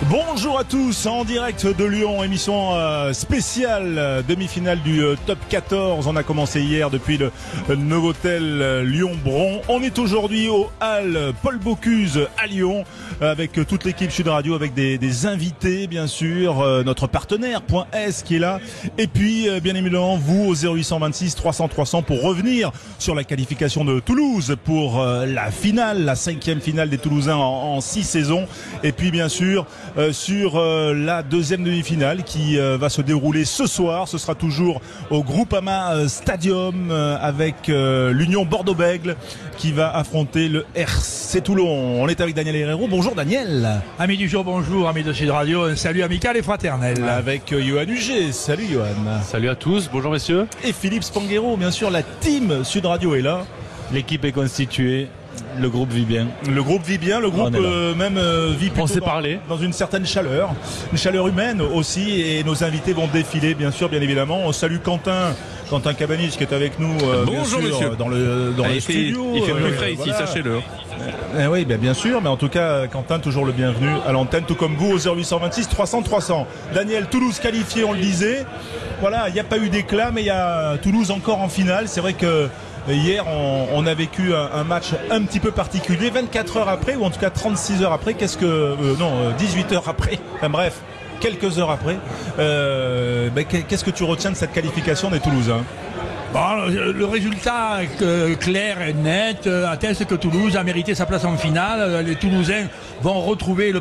Bonjour à tous, en direct de Lyon, émission spéciale, demi-finale du top 14. On a commencé hier depuis le Novotel Lyon-Bron. On est aujourd'hui au Halles Paul Bocuse à Lyon avec toute l'équipe Sud Radio, avec des invités bien sûr, notre partenaire Point S qui est là, et puis bien évidemment vous au 0826 300 300 pour revenir sur la qualification de Toulouse pour la finale, la 5e finale des Toulousains en 6 saisons, et puis bien sûr sur la deuxième demi-finale qui va se dérouler ce soir. Ce sera toujours au Groupama Stadium avec l'Union Bordeaux-Bègles qui va affronter le RC Toulon. On est avec Daniel Herrero. Bonjour Daniel. Amis du jour, bonjour. Amis de Sud Radio, un salut amical et fraternel. Avec Johan Huget. Salut Johan. Salut à tous, bonjour messieurs. Et Philippe Spanghero, bien sûr, la team Sud Radio est là. L'équipe est constituée. Le groupe vit bien. Le groupe vit bien, le groupe même vit plutôt dans une certaine chaleur. Une chaleur humaine aussi, et nos invités vont défiler bien sûr, bien évidemment. On salue Quentin Cabanich qui est avec nous bonjour, bien sûr, dans le studio. Il fait plus frais ici, voilà. Sachez-le. Oui, bien sûr, mais en tout cas Quentin toujours le bienvenu à l'antenne, tout comme vous au 0826 300 300. Daniel, Toulouse qualifié, on le disait. Voilà, il n'y a pas eu d'éclat, mais il y a Toulouse encore en finale. C'est vrai que hier, on a vécu un match un petit peu particulier. 24 heures après, ou en tout cas 36 heures après, 18 heures après, enfin bref, quelques heures après, qu'est-ce que tu retiens de cette qualification des Toulousains ? Bon, le résultat clair et net atteste que Toulouse a mérité sa place en finale. Les Toulousains vont retrouver le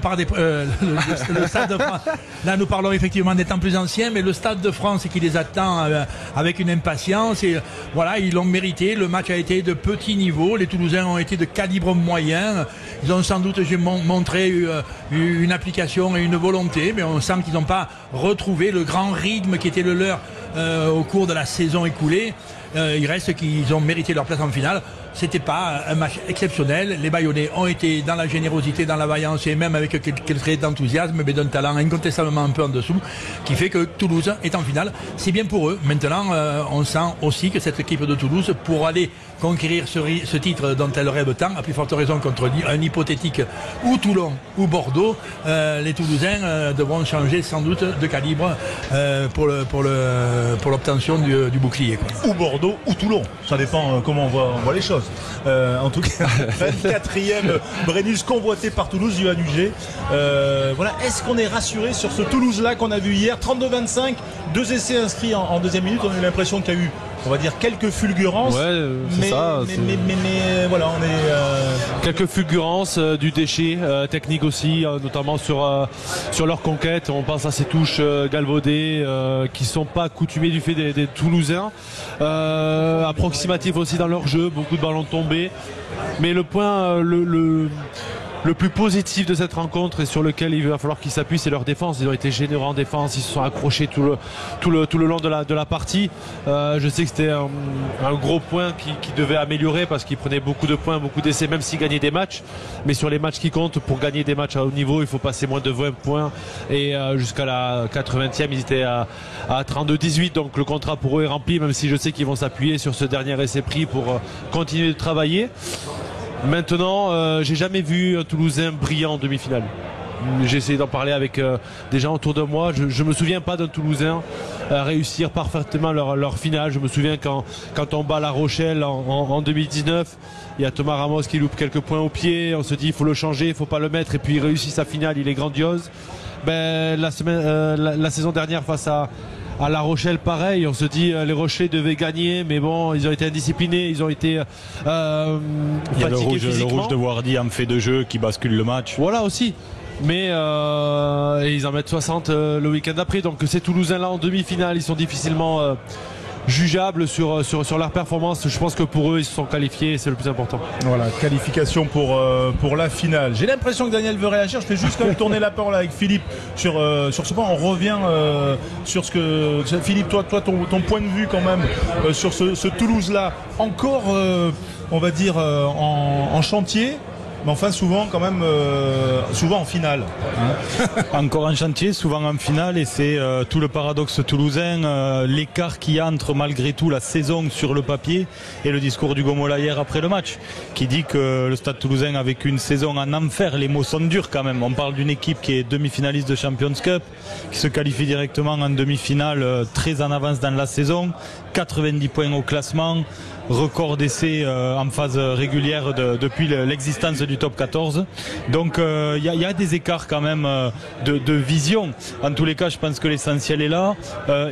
Stade de France. Là, nous parlons effectivement des temps plus anciens, mais le Stade de France qui les attend avec une impatience. Et voilà, ils l'ont mérité. Le match a été de petit niveau. Les Toulousains ont été de calibre moyen. Ils ont sans doute montré une application et une volonté, mais on sent qu'ils n'ont pas retrouvé le grand rythme qui était le leur au cours de la saison écoulée. Il reste qu'ils ont mérité leur place en finale. C'était pas un match exceptionnel. Les Bayonnais ont été dans la générosité, dans la vaillance, et même avec quelques traits d'enthousiasme, mais d'un talent incontestablement un peu en dessous, qui fait que Toulouse est en finale. C'est bien pour eux. Maintenant, on sent aussi que cette équipe de Toulouse, pour aller conquérir ce titre dont elle rêve tant, à plus forte raison contre un hypothétique ou Toulon ou Bordeaux, les Toulousains devront changer sans doute de calibre pour l'obtention du bouclier, quoi. Ou Bordeaux ou Toulon, ça dépend comment on voit les choses. En tout cas, 24e Brennus convoité par Toulouse, Johan Huget. Voilà, est-ce qu'on est rassuré sur ce Toulouse-là qu'on a vu hier, 32-25, 2 essais inscrits en deuxième minute. On a eu l'impression qu'il y a eu, on va dire, quelques fulgurances. Ouais, mais voilà, on est quelques fulgurances, du déchet technique aussi, notamment sur leur conquête. On pense à ces touches galvaudées qui sont pas accoutumées du fait des Toulousains, approximatifs aussi dans leur jeu, beaucoup de ballons tombés. Mais le point le plus positif de cette rencontre et sur lequel il va falloir qu'ils s'appuient, c'est leur défense. Ils ont été généreux en défense, ils se sont accrochés tout le long de la partie. Je sais que c'était un gros point qui devait améliorer parce qu'ils prenaient beaucoup de points, beaucoup d'essais, même s'ils gagnaient des matchs. Mais sur les matchs qui comptent, pour gagner des matchs à haut niveau, il faut passer moins de 20 points. Et jusqu'à la 80e, ils étaient à 32-18. Donc le contrat pour eux est rempli, même si je sais qu'ils vont s'appuyer sur ce dernier essai pris pour continuer de travailler. Maintenant, j'ai jamais vu un Toulousain brillant en demi-finale. J'ai essayé d'en parler avec des gens autour de moi. Je me souviens pas d'un Toulousain réussir parfaitement leur finale. Je me souviens quand on bat La Rochelle en 2019, il y a Thomas Ramos qui loupe quelques points au pied. On se dit il faut le changer, il faut pas le mettre, et puis il réussit sa finale, il est grandiose. La saison dernière face à La Rochelle, pareil, on se dit les Rochelais devaient gagner, mais bon, ils ont été indisciplinés, ils ont été fatigués physiquement. Le rouge de Wardy en fait de jeu qui bascule le match. Voilà aussi. Mais ils en mettent 60 le week-end d'après. Donc ces Toulousains-là en demi-finale, ils sont difficilement jugeables sur leur performance. Je pense que pour eux, ils se sont qualifiés, c'est le plus important. Voilà, qualification pour la finale. J'ai l'impression que Daniel veut réagir. Je fais juste quand même tourner la parole avec Philippe sur ce point. On revient sur ce que Philippe, toi ton point de vue quand même sur ce Toulouse-là, encore on va dire en chantier. mais enfin souvent quand même, souvent en finale. Encore en chantier, souvent en finale, et c'est tout le paradoxe toulousain, l'écart qu'il y a entre malgré tout la saison sur le papier et le discours du Gomola hier après le match, qui dit que le Stade Toulousain a vécu une saison en enfer. Les mots sont durs quand même. On parle d'une équipe qui est demi-finaliste de Champions Cup, qui se qualifie directement en demi-finale, très en avance dans la saison, 90 points au classement, record d'essais en phase régulière depuis l'existence du top 14. Donc il y a des écarts quand même de vision. En tous les cas, je pense que l'essentiel est là.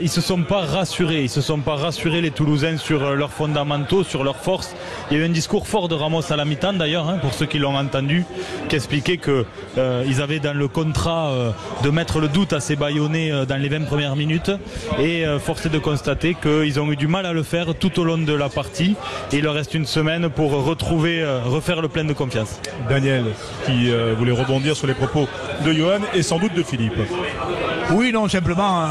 Ils se sont pas rassurés les Toulousains sur leurs fondamentaux, sur leurs forces. Il y a eu un discours fort de Ramos à la mi-temps d'ailleurs, pour ceux qui l'ont entendu, qui expliquait que ils avaient dans le contrat de mettre le doute à ces Bayonnais dans les 20 premières minutes, et force est de constater qu'ils ont eu du mal à le faire tout au long de la partie. Et il leur reste une semaine pour refaire le plein de confiance. Daniel, qui voulait rebondir sur les propos de Johan et sans doute de Philippe. Oui, non, simplement,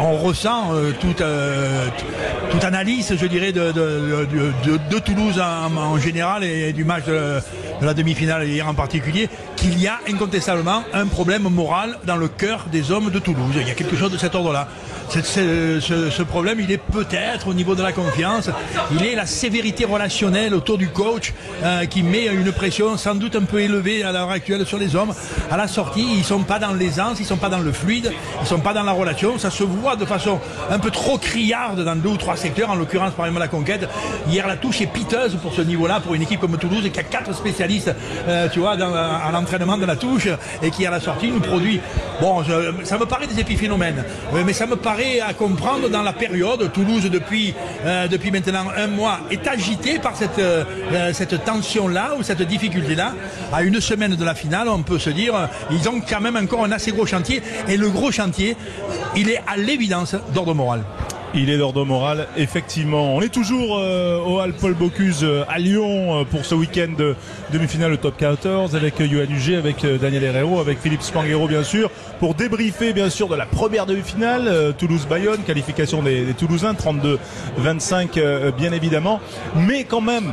on ressent toute analyse, je dirais, de Toulouse en général et du match de la demi-finale hier en particulier, qu'il y a incontestablement un problème moral dans le cœur des hommes de Toulouse. Il y a quelque chose de cet ordre-là. Ce problème, il est peut-être au niveau de la confiance, il est la sévérité relationnelle autour du coach qui met une pression sans doute un peu élevée à l'heure actuelle sur les hommes. À la sortie, ils sont pas dans l'aisance, ils sont pas dans le fluide, ils sont pas dans la relation. Ça se voit de façon un peu trop criarde dans 2 ou 3 secteurs, en l'occurrence par exemple la conquête. Hier, la touche est piteuse pour ce niveau-là, pour une équipe comme Toulouse qui a 4 spécialistes, tu vois, à l'entraînement de la touche, et qui à la sortie nous produit. Bon, ça me paraît des épiphénomènes, mais ça me paraît à comprendre dans la période. Toulouse depuis maintenant un mois est agité par cette tension-là ou cette difficulté-là. À une semaine de la finale, on peut se dire ils ont quand même encore un assez gros chantier, et le gros chantier, il est à l'évidence d'ordre moral. Il est d'ordre moral, effectivement. On est toujours au Hall Paul Bocuse à Lyon pour ce week-end de demi-finale au top 14 avec Johan Huget, avec Daniel Herrero, avec Philippe Spanghero bien sûr, pour débriefer bien sûr de la première demi-finale, Toulouse-Bayonne, qualification des Toulousains, 32-25 bien évidemment. Mais quand même,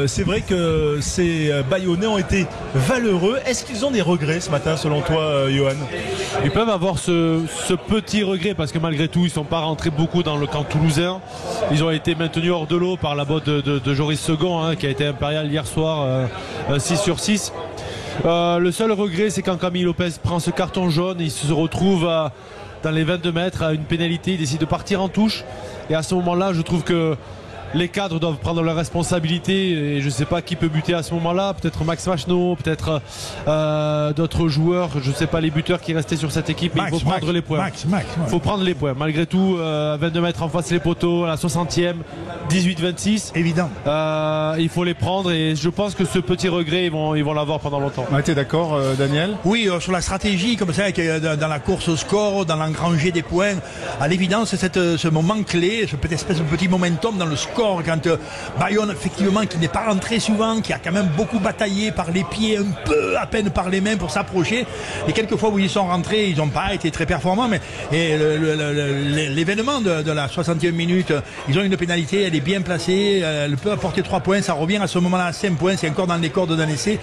c'est vrai que ces Bayonnais ont été valeureux. Est-ce qu'ils ont des regrets ce matin selon toi, Johan? Ils peuvent avoir ce petit regret, parce que malgré tout, ils ne sont pas rentrés beaucoup dans le camp toulousain. Ils ont été maintenus hors de l'eau par la botte de Joris Second, qui a été impérial hier soir, 6/6. Le seul regret, c'est quand Camille Lopez prend ce carton jaune, il se retrouve dans les 22 mètres à une pénalité, il décide de partir en touche, et à ce moment-là, je trouve que les cadres doivent prendre leurs responsabilités, et je ne sais pas qui peut buter à ce moment-là, peut-être Max Machno, peut-être d'autres joueurs, je ne sais pas les buteurs qui restaient sur cette équipe, mais il faut prendre les points. Il faut prendre les points. Malgré tout, 22 mètres en face les poteaux, à la 60e, 18-26. Évident. Il faut les prendre, et je pense que ce petit regret, ils vont l'avoir pendant longtemps. Ouais, t'es d'accord, Daniel? Oui, sur la stratégie, comme ça, dans la course au score, dans l'engranger des points, à l'évidence, ce moment clé, ce petit momentum dans le score, quand Bayonne, effectivement, qui n'est pas rentré souvent, qui a quand même beaucoup bataillé par les pieds, un peu à peine par les mains pour s'approcher, et quelques fois où ils sont rentrés, ils n'ont pas été très performants, mais l'événement de la 60e minute, ils ont une pénalité, elle est bien placée, elle peut apporter 3 points, ça revient à ce moment-là à 5 points, c'est encore dans les cordes d'un essai,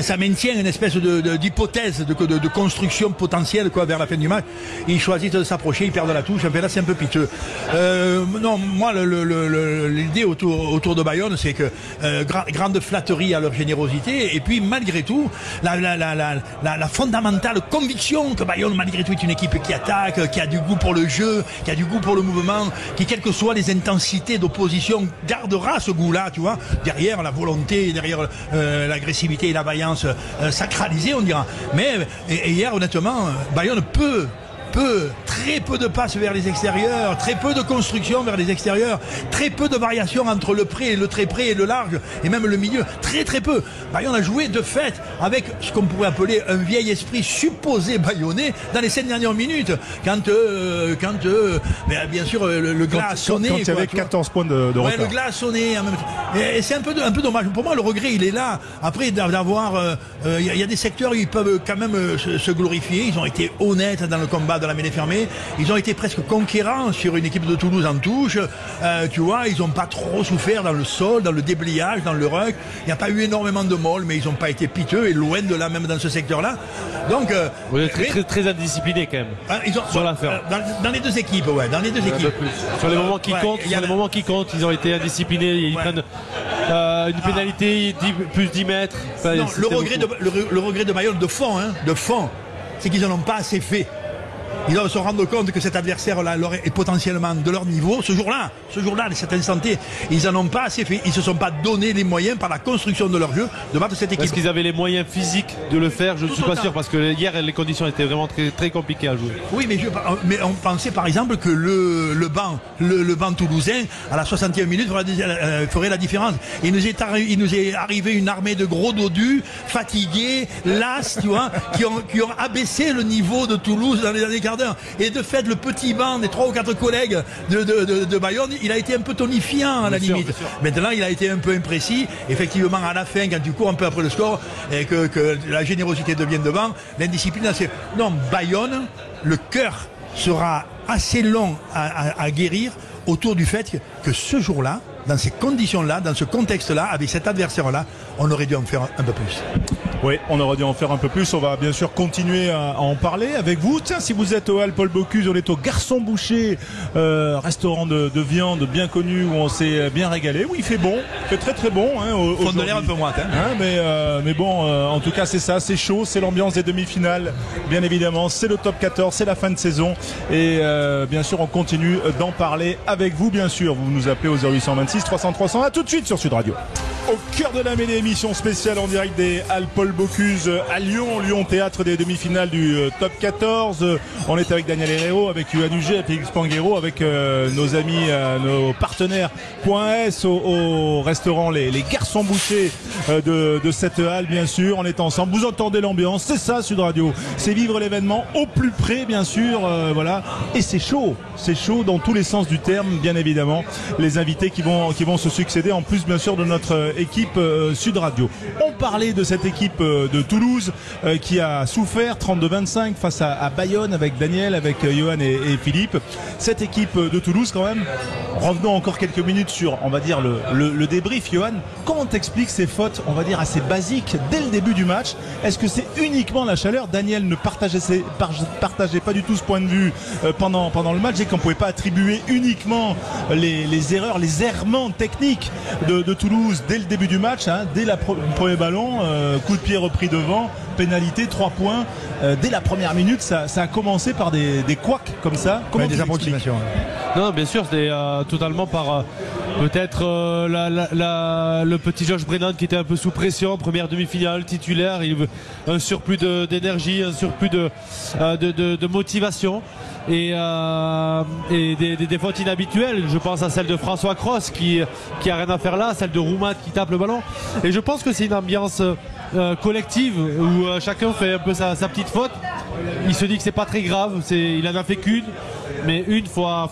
ça maintient une espèce d'hypothèse de construction potentielle vers la fin du match. Ils choisissent de s'approcher, ils perdent la touche, enfin là c'est un peu piteux. Non, moi l'idée autour de Bayonne, c'est que grande flatterie à leur générosité, et puis malgré tout la fondamentale conviction que Bayonne malgré tout est une équipe qui attaque, qui a du goût pour le jeu, qui a du goût pour le mouvement, qui quelles que soient les intensités d'opposition gardera ce goût-là, tu vois, derrière la volonté, derrière l'agressivité et la vaillance sacralisée, on dira. Mais hier honnêtement, Bayonne peut très peu de passes vers les extérieurs, très peu de construction vers les extérieurs, très peu de variations entre le près et le très près et le large, et même le milieu, très peu. Bayonne a joué de fait avec ce qu'on pourrait appeler un vieil esprit supposé bayonnais dans les 5 dernières minutes, quand bien sûr le glas a sonné. Quand il y avait 14 points de retard. Ouais, le glas a sonné. Et c'est un peu dommage. Pour moi, le regret, il est là. Après, d'avoir... Il y a des secteurs où ils peuvent quand même se glorifier. Ils ont été honnêtes dans le combat de la mêlée fermée. joué. Ils ont été presque conquérants sur une équipe de Toulouse en touche. Tu vois, ils n'ont pas trop souffert dans le sol, dans le déblayage, dans le ruck. Il n'y a pas eu énormément de molles, mais ils n'ont pas été piteux et loin de là, même dans ce secteur-là. Donc, vous êtes très indisciplinés quand même. Ils ont, sur l'affaire. Dans les deux équipes, ouais, dans les deux équipes. Sur les moments qui comptent, ils ont été indisciplinés. Ils prennent une pénalité plus 10 mètres. Enfin, non, le regret de Bayonne de fond, c'est qu'ils n'en ont pas assez fait. Ils doivent se rendre compte que cet adversaire-là est potentiellement de leur niveau. Ce jour-là, à cet instant T, ils n'en ont pas assez fait. Ils ne se sont pas donné les moyens par la construction de leur jeu de battre cette équipe. Est-ce qu'ils avaient les moyens physiques de le faire? Je ne suis pas sûr parce que hier les conditions étaient vraiment très compliquées à jouer. Oui, mais on pensait par exemple que le banc toulousain à la 61e minute ferait la différence. Il nous est arrivé une armée de gros dodus, fatigués, las, tu vois, qui ont abaissé le niveau de Toulouse dans les années 40. Et de fait, le petit banc des 3 ou 4 collègues de Bayonne, il a été un peu tonifiant à la limite. Maintenant, il a été un peu imprécis. Effectivement, à la fin, quand tu cours un peu après le score et que la générosité devienne devant, l'indiscipline, c'est... Non, Bayonne, le cœur sera assez long à guérir autour du fait que ce jour-là, dans ces conditions-là, dans ce contexte-là, avec cet adversaire-là, on aurait dû en faire un peu plus. Oui, on aurait dû en faire un peu plus. On va bien sûr continuer à en parler avec vous. Tiens, si vous êtes au Hall Paul Bocuse, on est au Garçon Boucher, restaurant de viande bien connu où on s'est bien régalé. Oui, il fait bon, il fait très très bon. Fond de l'air un peu moite. Mais bon, en tout cas, c'est ça, c'est chaud, c'est l'ambiance des demi-finales, bien évidemment. C'est le top 14, c'est la fin de saison. Et bien sûr, on continue d'en parler avec vous, bien sûr. Vous nous appelez au 0826 300 300. À tout de suite sur Sud Radio. Au cœur de la mêlée, émission spéciale en direct des Halles Paul Bocuse à Lyon. Lyon, théâtre des demi-finales du top 14. On est avec Daniel Herrero, avec Yohann Huget, avec Félix Panguero, avec nos amis, nos partenaires .s au restaurant les Garçons Bouchers de cette halle, bien sûr. On est ensemble. Vous entendez l'ambiance. C'est ça, Sud Radio. C'est vivre l'événement au plus près, bien sûr. Voilà. Et c'est chaud. C'est chaud dans tous les sens du terme, bien évidemment. Les invités qui vont se succéder, en plus, bien sûr, de notre équipe Sud Radio. On parlait de cette équipe de Toulouse qui a souffert 32-25 face à Bayonne avec Daniel, avec Yohann et Philippe. Cette équipe de Toulouse quand même, revenons encore quelques minutes sur, on va dire, le débrief. Yohann, comment t'expliques ces fautes, on va dire, assez basiques dès le début du match? Est-ce que c'est uniquement la chaleur? Daniel ne partageait pas du tout ce point de vue pendant le match et qu'on ne pouvait pas attribuer uniquement les erreurs, les errements techniques de Toulouse dès le début du match, dès le premier ballon, coup de pied repris devant, pénalité, 3 points. Dès la première minute, ça a commencé par des couacs comme ça. Comment des approximations. Non, bien sûr, c'était totalement par peut-être le petit Josh Brennan qui était un peu sous pression, première demi-finale, titulaire, un surplus d'énergie, un surplus de motivation. Et des fautes inhabituelles. Je pense à celle de François Cross qui a rien à faire là, celle de Roumat qui tape le ballon. Et je pense que c'est une ambiance collective où chacun fait un peu sa petite faute. Il se dit que c'est pas très grave, il en a fait qu'une, mais une fois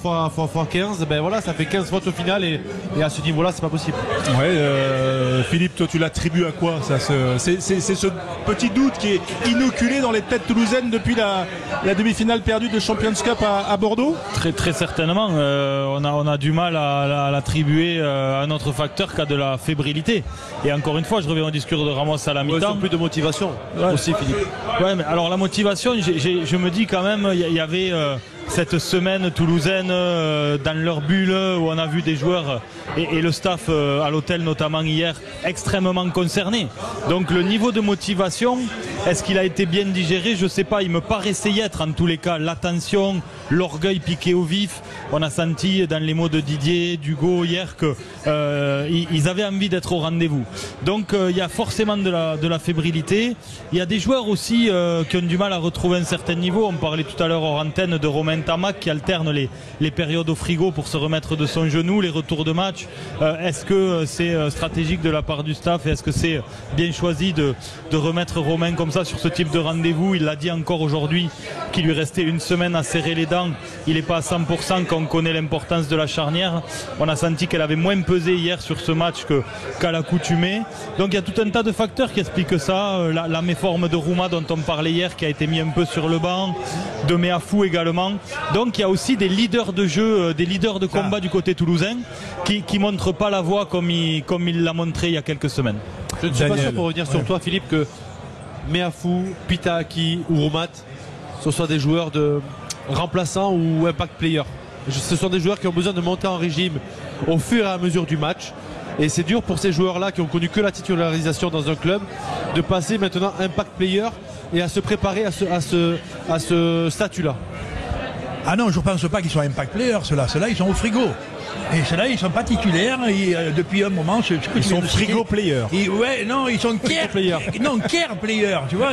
15, ben voilà, ça fait 15 fautes au final et à ce niveau-là, c'est pas possible. Ouais, Philippe, toi tu l'attribues à quoi ça, c'est ce petit doute qui est inoculé dans les têtes toulousaines depuis la demi-finale perdue de Champions Cup à Bordeaux? Très certainement. On a du mal à l'attribuer à un autre facteur qu'à de la fébrilité. Et encore une fois, je reviens au discours de Ramos à la mi-temps. Plus de motivation aussi, Philippe. Ouais, mais alors la motivation, je me dis quand même, il y avait cette semaine toulousaine dans leur bulle où on a vu des joueurs et le staff à l'hôtel notamment hier extrêmement concernés. Donc le niveau de motivation, est-ce qu'il a été bien digéré? Je sais pas, il me paraissait y être en tous les cas. L'attention, l'orgueil piqué au vif. On a senti dans les mots de Didier, d'Hugo hier que ils avaient envie d'être au rendez-vous. Donc il y a forcément de la fébrilité. Il y a des joueurs aussi qui ont du mal à retrouver un certain niveau. On parlait tout à l'heure hors antenne de Romain Tamac qui alterne les périodes au frigo pour se remettre de son genou, les retours de match. Est-ce que c'est stratégique de la part du staff et est-ce que c'est bien choisi de remettre Romain comme ça sur ce type de rendez-vous. Il l'a dit encore aujourd'hui qu'il lui restait une semaine à serrer les dents. Il n'est pas à 100% quand on connaît l'importance de la charnière. On a senti qu'elle avait moins pesé hier sur ce match qu'à l'accoutumée. Donc il y a tout un tas de facteurs qui expliquent ça. La méforme de Rouma dont on parlait hier qui a été mis un peu sur le banc, de Meafou également. Donc il y a aussi des leaders de jeu, des leaders de combat du côté toulousain qui montrent pas la voie comme il l'a montré il y a quelques semaines. Je ne suis pas sûr, pour revenir sur toi Philippe, que Meafou, Pitahaki ou Roumat ce soient des joueurs de remplaçants ou impact players. Ce sont des joueurs qui ont besoin de monter en régime au fur et à mesure du match. Et c'est dur pour ces joueurs-là qui ont connu que la titularisation dans un club de passer maintenant impact player et à se préparer à ce statut-là. Ah non, je ne pense pas qu'ils soient impact players, ceux-là. Ceux-là, ils sont au frigo. Et ceux-là, ils ne sont pas titulaires depuis un moment. Ils sont frigo players. Ouais, non, ils sont care players. Non, care players, tu vois,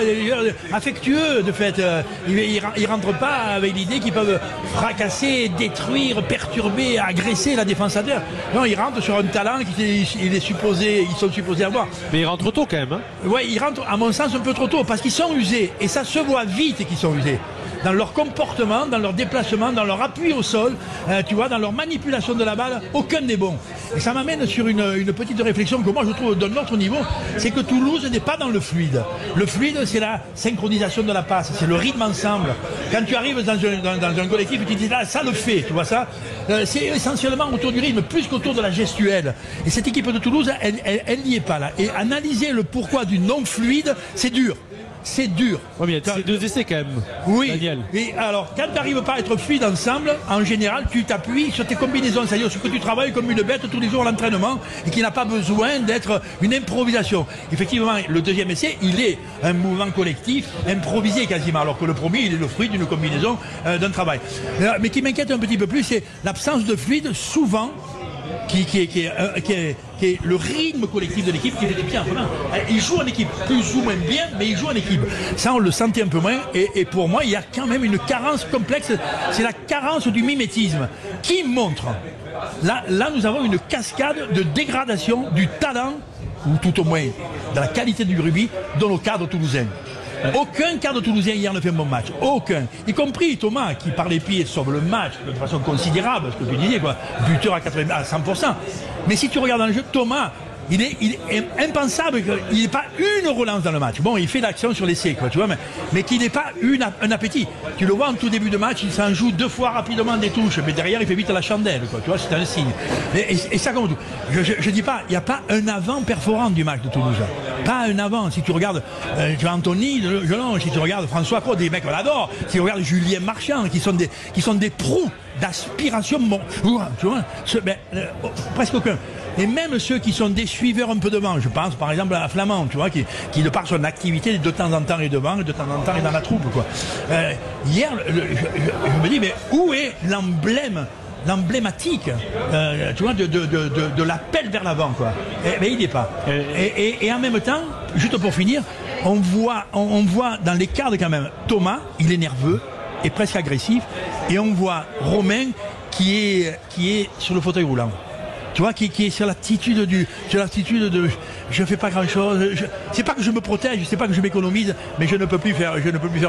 affectueux de fait. Ils ne rentrent pas avec l'idée qu'ils peuvent fracasser, détruire, perturber, agresser la défense adverse. Non, ils rentrent sur un talent qu'ils sont supposés avoir. Mais ils rentrent tôt quand même. Hein. Ouais, ils rentrent, à mon sens, un peu trop tôt parce qu'ils sont usés. Et ça se voit vite qu'ils sont usés. Dans leur comportement, dans leur déplacement, dans leur appui au sol, tu vois, dans leur manipulation de la balle, aucun n'est bon. Et ça m'amène sur une petite réflexion que moi je trouve d'un autre niveau, c'est que Toulouse n'est pas dans le fluide. Le fluide, c'est la synchronisation de la passe, c'est le rythme ensemble. Quand tu arrives dans un collectif, tu te dis là, ça le fait, tu vois ça. C'est essentiellement autour du rythme, plus qu'autour de la gestuelle. Et cette équipe de Toulouse, elle n'y est pas là. Et analyser le pourquoi du non fluide, c'est dur. C'est dur. Oui, mais c'est 2 essais quand même. Oui. Daniel. Et alors, quand tu n'arrives pas à être fluide ensemble, en général, tu t'appuies sur tes combinaisons, c'est-à-dire sur que tu travailles comme une bête tous les jours à l'entraînement et qui n'a pas besoin d'être une improvisation. Effectivement, le deuxième essai, il est un mouvement collectif, improvisé quasiment, alors que le premier, il est le fruit d'une combinaison, d'un travail. Mais qui m'inquiète un petit peu plus, c'est l'absence de fluide, souvent, qui est le rythme collectif de l'équipe qui fait des pieds en commun. Ils jouent en équipe, plus ou moins bien, mais ils jouent en équipe. Ça, on le sentait un peu moins. Et pour moi, il y a quand même une carence complexe. C'est la carence du mimétisme qui montre. Là, nous avons une cascade de dégradation du talent, ou tout au moins de la qualité du rugby, dans nos cadres toulousains. Aucun cadre toulousien hier ne fait un bon match. Aucun. Y compris Thomas, qui par les pieds sauve le match de façon considérable, ce que tu disais, quoi. Buteur à 100%. Mais si tu regardes dans le jeu, Thomas, il est impensable qu'il n'ait pas une relance dans le match. Bon, il fait l'action sur l'essai, quoi, tu vois, mais qu'il n'ait pas un appétit. Tu le vois en tout début de match, il s'en joue 2 fois rapidement des touches, mais derrière, il fait vite la chandelle, quoi, tu vois, c'est un signe. Et ça, comme tout. Je dis pas, il n'y a pas un avant perforant du match de Toulouse. Pas un avant. Si tu regardes, tu vois, Anthony, si tu regardes François Claude, des mecs, on l'adore. Si tu regardes Julien Marchand, qui sont des pros d'aspiration, bon, tu vois, presque aucun. Et même ceux qui sont des suiveurs un peu devant, je pense par exemple à Flamand, tu vois, qui de par son activité de temps en temps est devant, et de temps en temps est dans la troupe, quoi. Hier, je me dis, mais où est l'emblématique, tu vois, de l'appel vers l'avant, quoi. Mais il n'y est pas. Et en même temps, juste pour finir, on voit dans les quarts quand même, Thomas, il est nerveux et presque agressif, et on voit Romain qui est sur le fauteuil roulant. Tu vois, qui est sur l'attitude de je fais pas grand chose, c'est pas que je me protège, c'est pas que je m'économise, mais je ne peux plus faire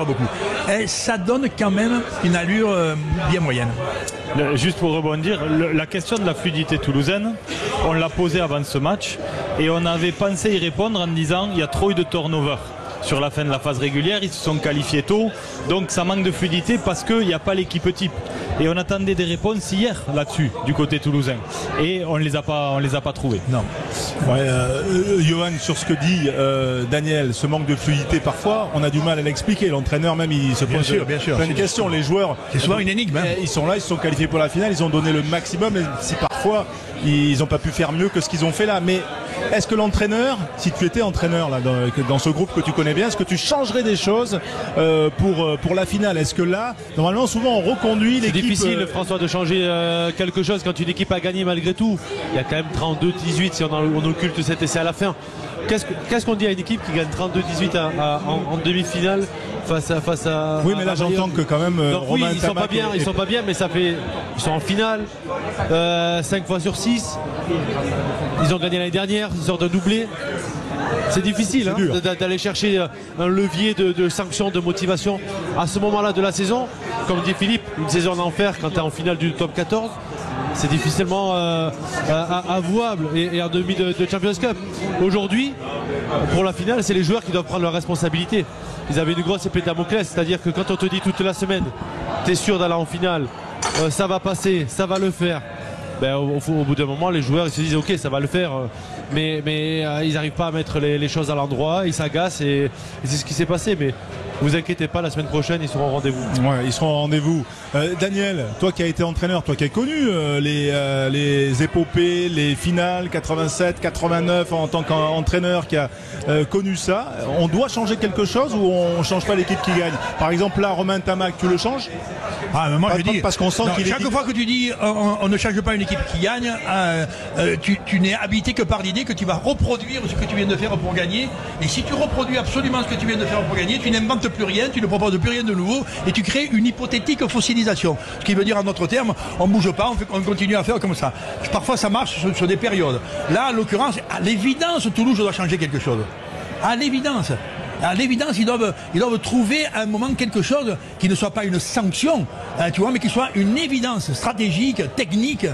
beaucoup. Et ça donne quand même une allure bien moyenne. Juste pour rebondir, la question de la fluidité toulousaine, on l'a posée avant ce match et on avait pensé y répondre en disant il y a trop eu de turnover. Sur la fin de la phase régulière, ils se sont qualifiés tôt, donc ça manque de fluidité parce qu'il n'y a pas l'équipe type. Et on attendait des réponses hier là-dessus, du côté toulousain. Et on les a pas trouvées. Non. Ouais, Johan, sur ce que dit Daniel, ce manque de fluidité parfois, on a du mal à l'expliquer. L'entraîneur même, il se pose plein de questions. Les joueurs, c'est souvent une énigme. Hein. Ils sont là, ils se sont qualifiés pour la finale, ils ont donné le maximum, même si parfois ils n'ont pas pu faire mieux que ce qu'ils ont fait là. Mais est-ce que l'entraîneur, si tu étais entraîneur là, dans ce groupe que tu connais bien, est-ce que tu changerais des choses pour la finale? Est-ce que là, normalement, souvent on reconduit l'équipe. C'est difficile, François, de changer quelque chose quand une équipe a gagné malgré tout. Il y a quand même 32-18 si on occulte cet essai à la fin. Qu'est-ce qu'on dit à une équipe qui gagne 32-18 en demi-finale face à oui, mais là j'entends que quand même Romain ils sont pas bien, mais ça fait ils sont en finale 5 fois sur 6. Ils ont gagné l'année dernière, ils sortent de doublé. C'est difficile hein, d'aller chercher un levier de sanction, de motivation à ce moment-là de la saison. Comme dit Philippe, une saison d'enfer quand tu es en finale du top 14. C'est difficilement avouable et en demi de Champions Cup. Aujourd'hui, pour la finale, c'est les joueurs qui doivent prendre leurs responsabilités. Ils avaient une grosse épée de Damoclès, c'est-à-dire que quand on te dit toute la semaine, tu es sûr d'aller en finale, ça va passer, ça va le faire. Ben, au bout d'un moment, les joueurs ils se disent ok, ça va le faire, mais ils n'arrivent pas à mettre les choses à l'endroit, ils s'agacent et c'est ce qui s'est passé. Mais vous inquiétez pas, la semaine prochaine, ils seront au rendez-vous. Ouais, ils seront au rendez-vous. Daniel, toi qui as été entraîneur, toi qui as connu les épopées, les finales 87, 89 en tant qu'entraîneur qui a connu ça, on doit changer quelque chose ou on change pas l'équipe qui gagne? Par exemple, là, Romain Ntamak, tu le changes? Ah, mais moi je dis, parce qu'on sent qu'il chaque fois que tu dis on ne change pas une équipe qui gagne, tu n'es habité que par l'idée que tu vas reproduire ce que tu viens de faire pour gagner. Et si tu reproduis absolument ce que tu viens de faire pour gagner, tu n'inventes plus rien, tu ne proposes plus rien de nouveau et tu crées une hypothétique fossilisation. Ce qui veut dire en d'autres termes, on ne bouge pas, on continue à faire comme ça. Parfois ça marche sur des périodes. Là, en l'occurrence, à l'évidence, Toulouse doit changer quelque chose. À l'évidence. À l'évidence, ils doivent trouver à un moment quelque chose qui ne soit pas une sanction, tu vois, mais qui soit une évidence stratégique, technique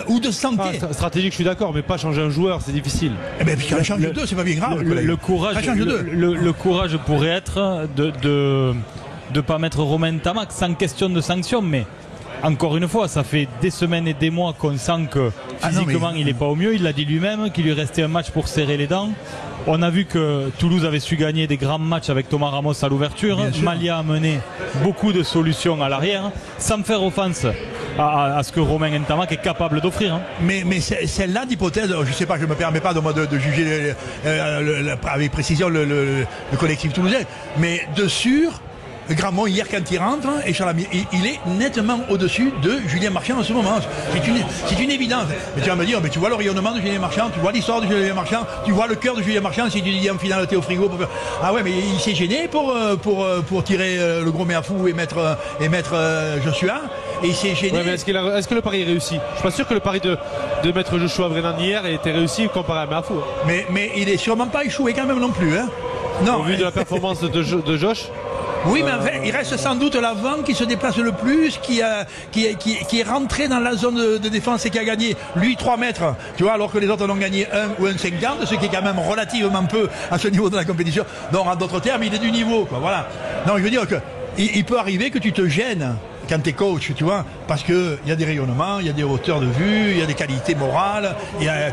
ou de santé. Stratégique, je suis d'accord, mais pas changer un joueur, c'est difficile. Eh bien, puisqu'on change deux, c'est pas bien grave. Le courage pourrait être de pas mettre Romain Ntamak sans question de sanction, mais encore une fois, ça fait des semaines et des mois qu'on sent que physiquement il n'est pas au mieux. Il l'a dit lui-même, qu'il lui restait un match pour serrer les dents. On a vu que Toulouse avait su gagner des grands matchs avec Thomas Ramos à l'ouverture. Malia a mené beaucoup de solutions à l'arrière, sans faire offense à ce que Romain Ntamak est capable d'offrir. Mais celle-là d'hypothèse, je ne sais pas, je ne me permets pas de juger avec précision le collectif toulousain, mais de sûr, Gramont hier quand il rentre, et il est nettement au-dessus de Julien Marchand en ce moment. C'est une évidence. Mais tu vas me dire, mais tu vois le rayonnement de Julien Marchand, tu vois l'histoire de Julien Marchand, tu vois le cœur de Julien Marchand. Si tu dis en finale t'es au frigo pour faire... Ah ouais, mais il s'est gêné pour tirer le gros méafou et mettre Joshua. Et il s'est gêné. Ouais, mais est-ce que le pari est réussi? Je suis pas sûr que le pari de mettre Joshua Brennan hier ait été réussi comparé à Méafou. Mais il est sûrement pas échoué quand même non plus. Hein. Non. Au vu de la performance de Josh. Oui, mais enfin, il reste sans doute l'avant qui se déplace le plus, qui est rentré dans la zone de défense et qui a gagné, lui, 3 mètres, tu vois, alors que les autres en ont gagné 1 ou 1,50, ce qui est quand même relativement peu à ce niveau de la compétition. Donc, en d'autres termes, il est du niveau, quoi, voilà. Non, je veux dire que il peut arriver que tu te gênes quand tu es coach, tu vois, parce qu'il y a des rayonnements, il y a des hauteurs de vue, il y a des qualités morales,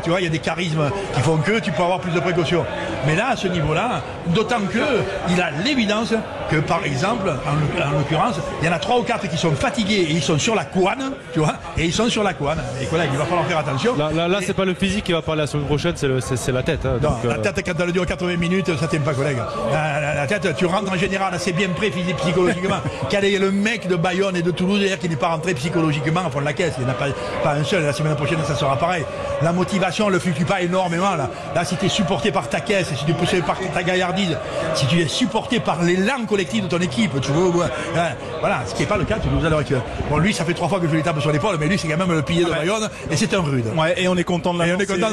tu vois, il y a des charismes qui font que tu peux avoir plus de précautions. Mais là, à ce niveau-là, d'autant qu'il a l'évidence que, par exemple, en l'occurrence, il y en a 3 ou 4 qui sont fatigués et ils sont sur la couane, tu vois, et ils sont sur la couane. Et collègues, il va falloir faire attention. Là c'est pas le physique qui va parler la semaine prochaine, c'est la tête. Hein, non, donc, la tête, quand elle dure 80 minutes, ça t'aime pas, collègue. La tête, tu rentres en général assez bien prêt psychologiquement. Quel est le mec de Bayonne et de Toulouse d'ailleurs qui n'est pas rentré psychologiquement au fond de la caisse? Il n'y en a pas un seul. La semaine prochaine, ça sera pareil. La motivation ne le fluctue pas énormément. Là, si tu es supporté par ta caisse, si tu es poussé par ta gaillardise, si tu es supporté par l'élan collectif de ton équipe, tu veux, voilà, ce qui n'est pas le cas de Toulouse à l'heure actuelle. Bon, lui, ça fait 3 fois que je lui tape sur l'épaule, mais lui, c'est quand même le pilier de Bayonne et c'est un rude. Ouais, et on est content de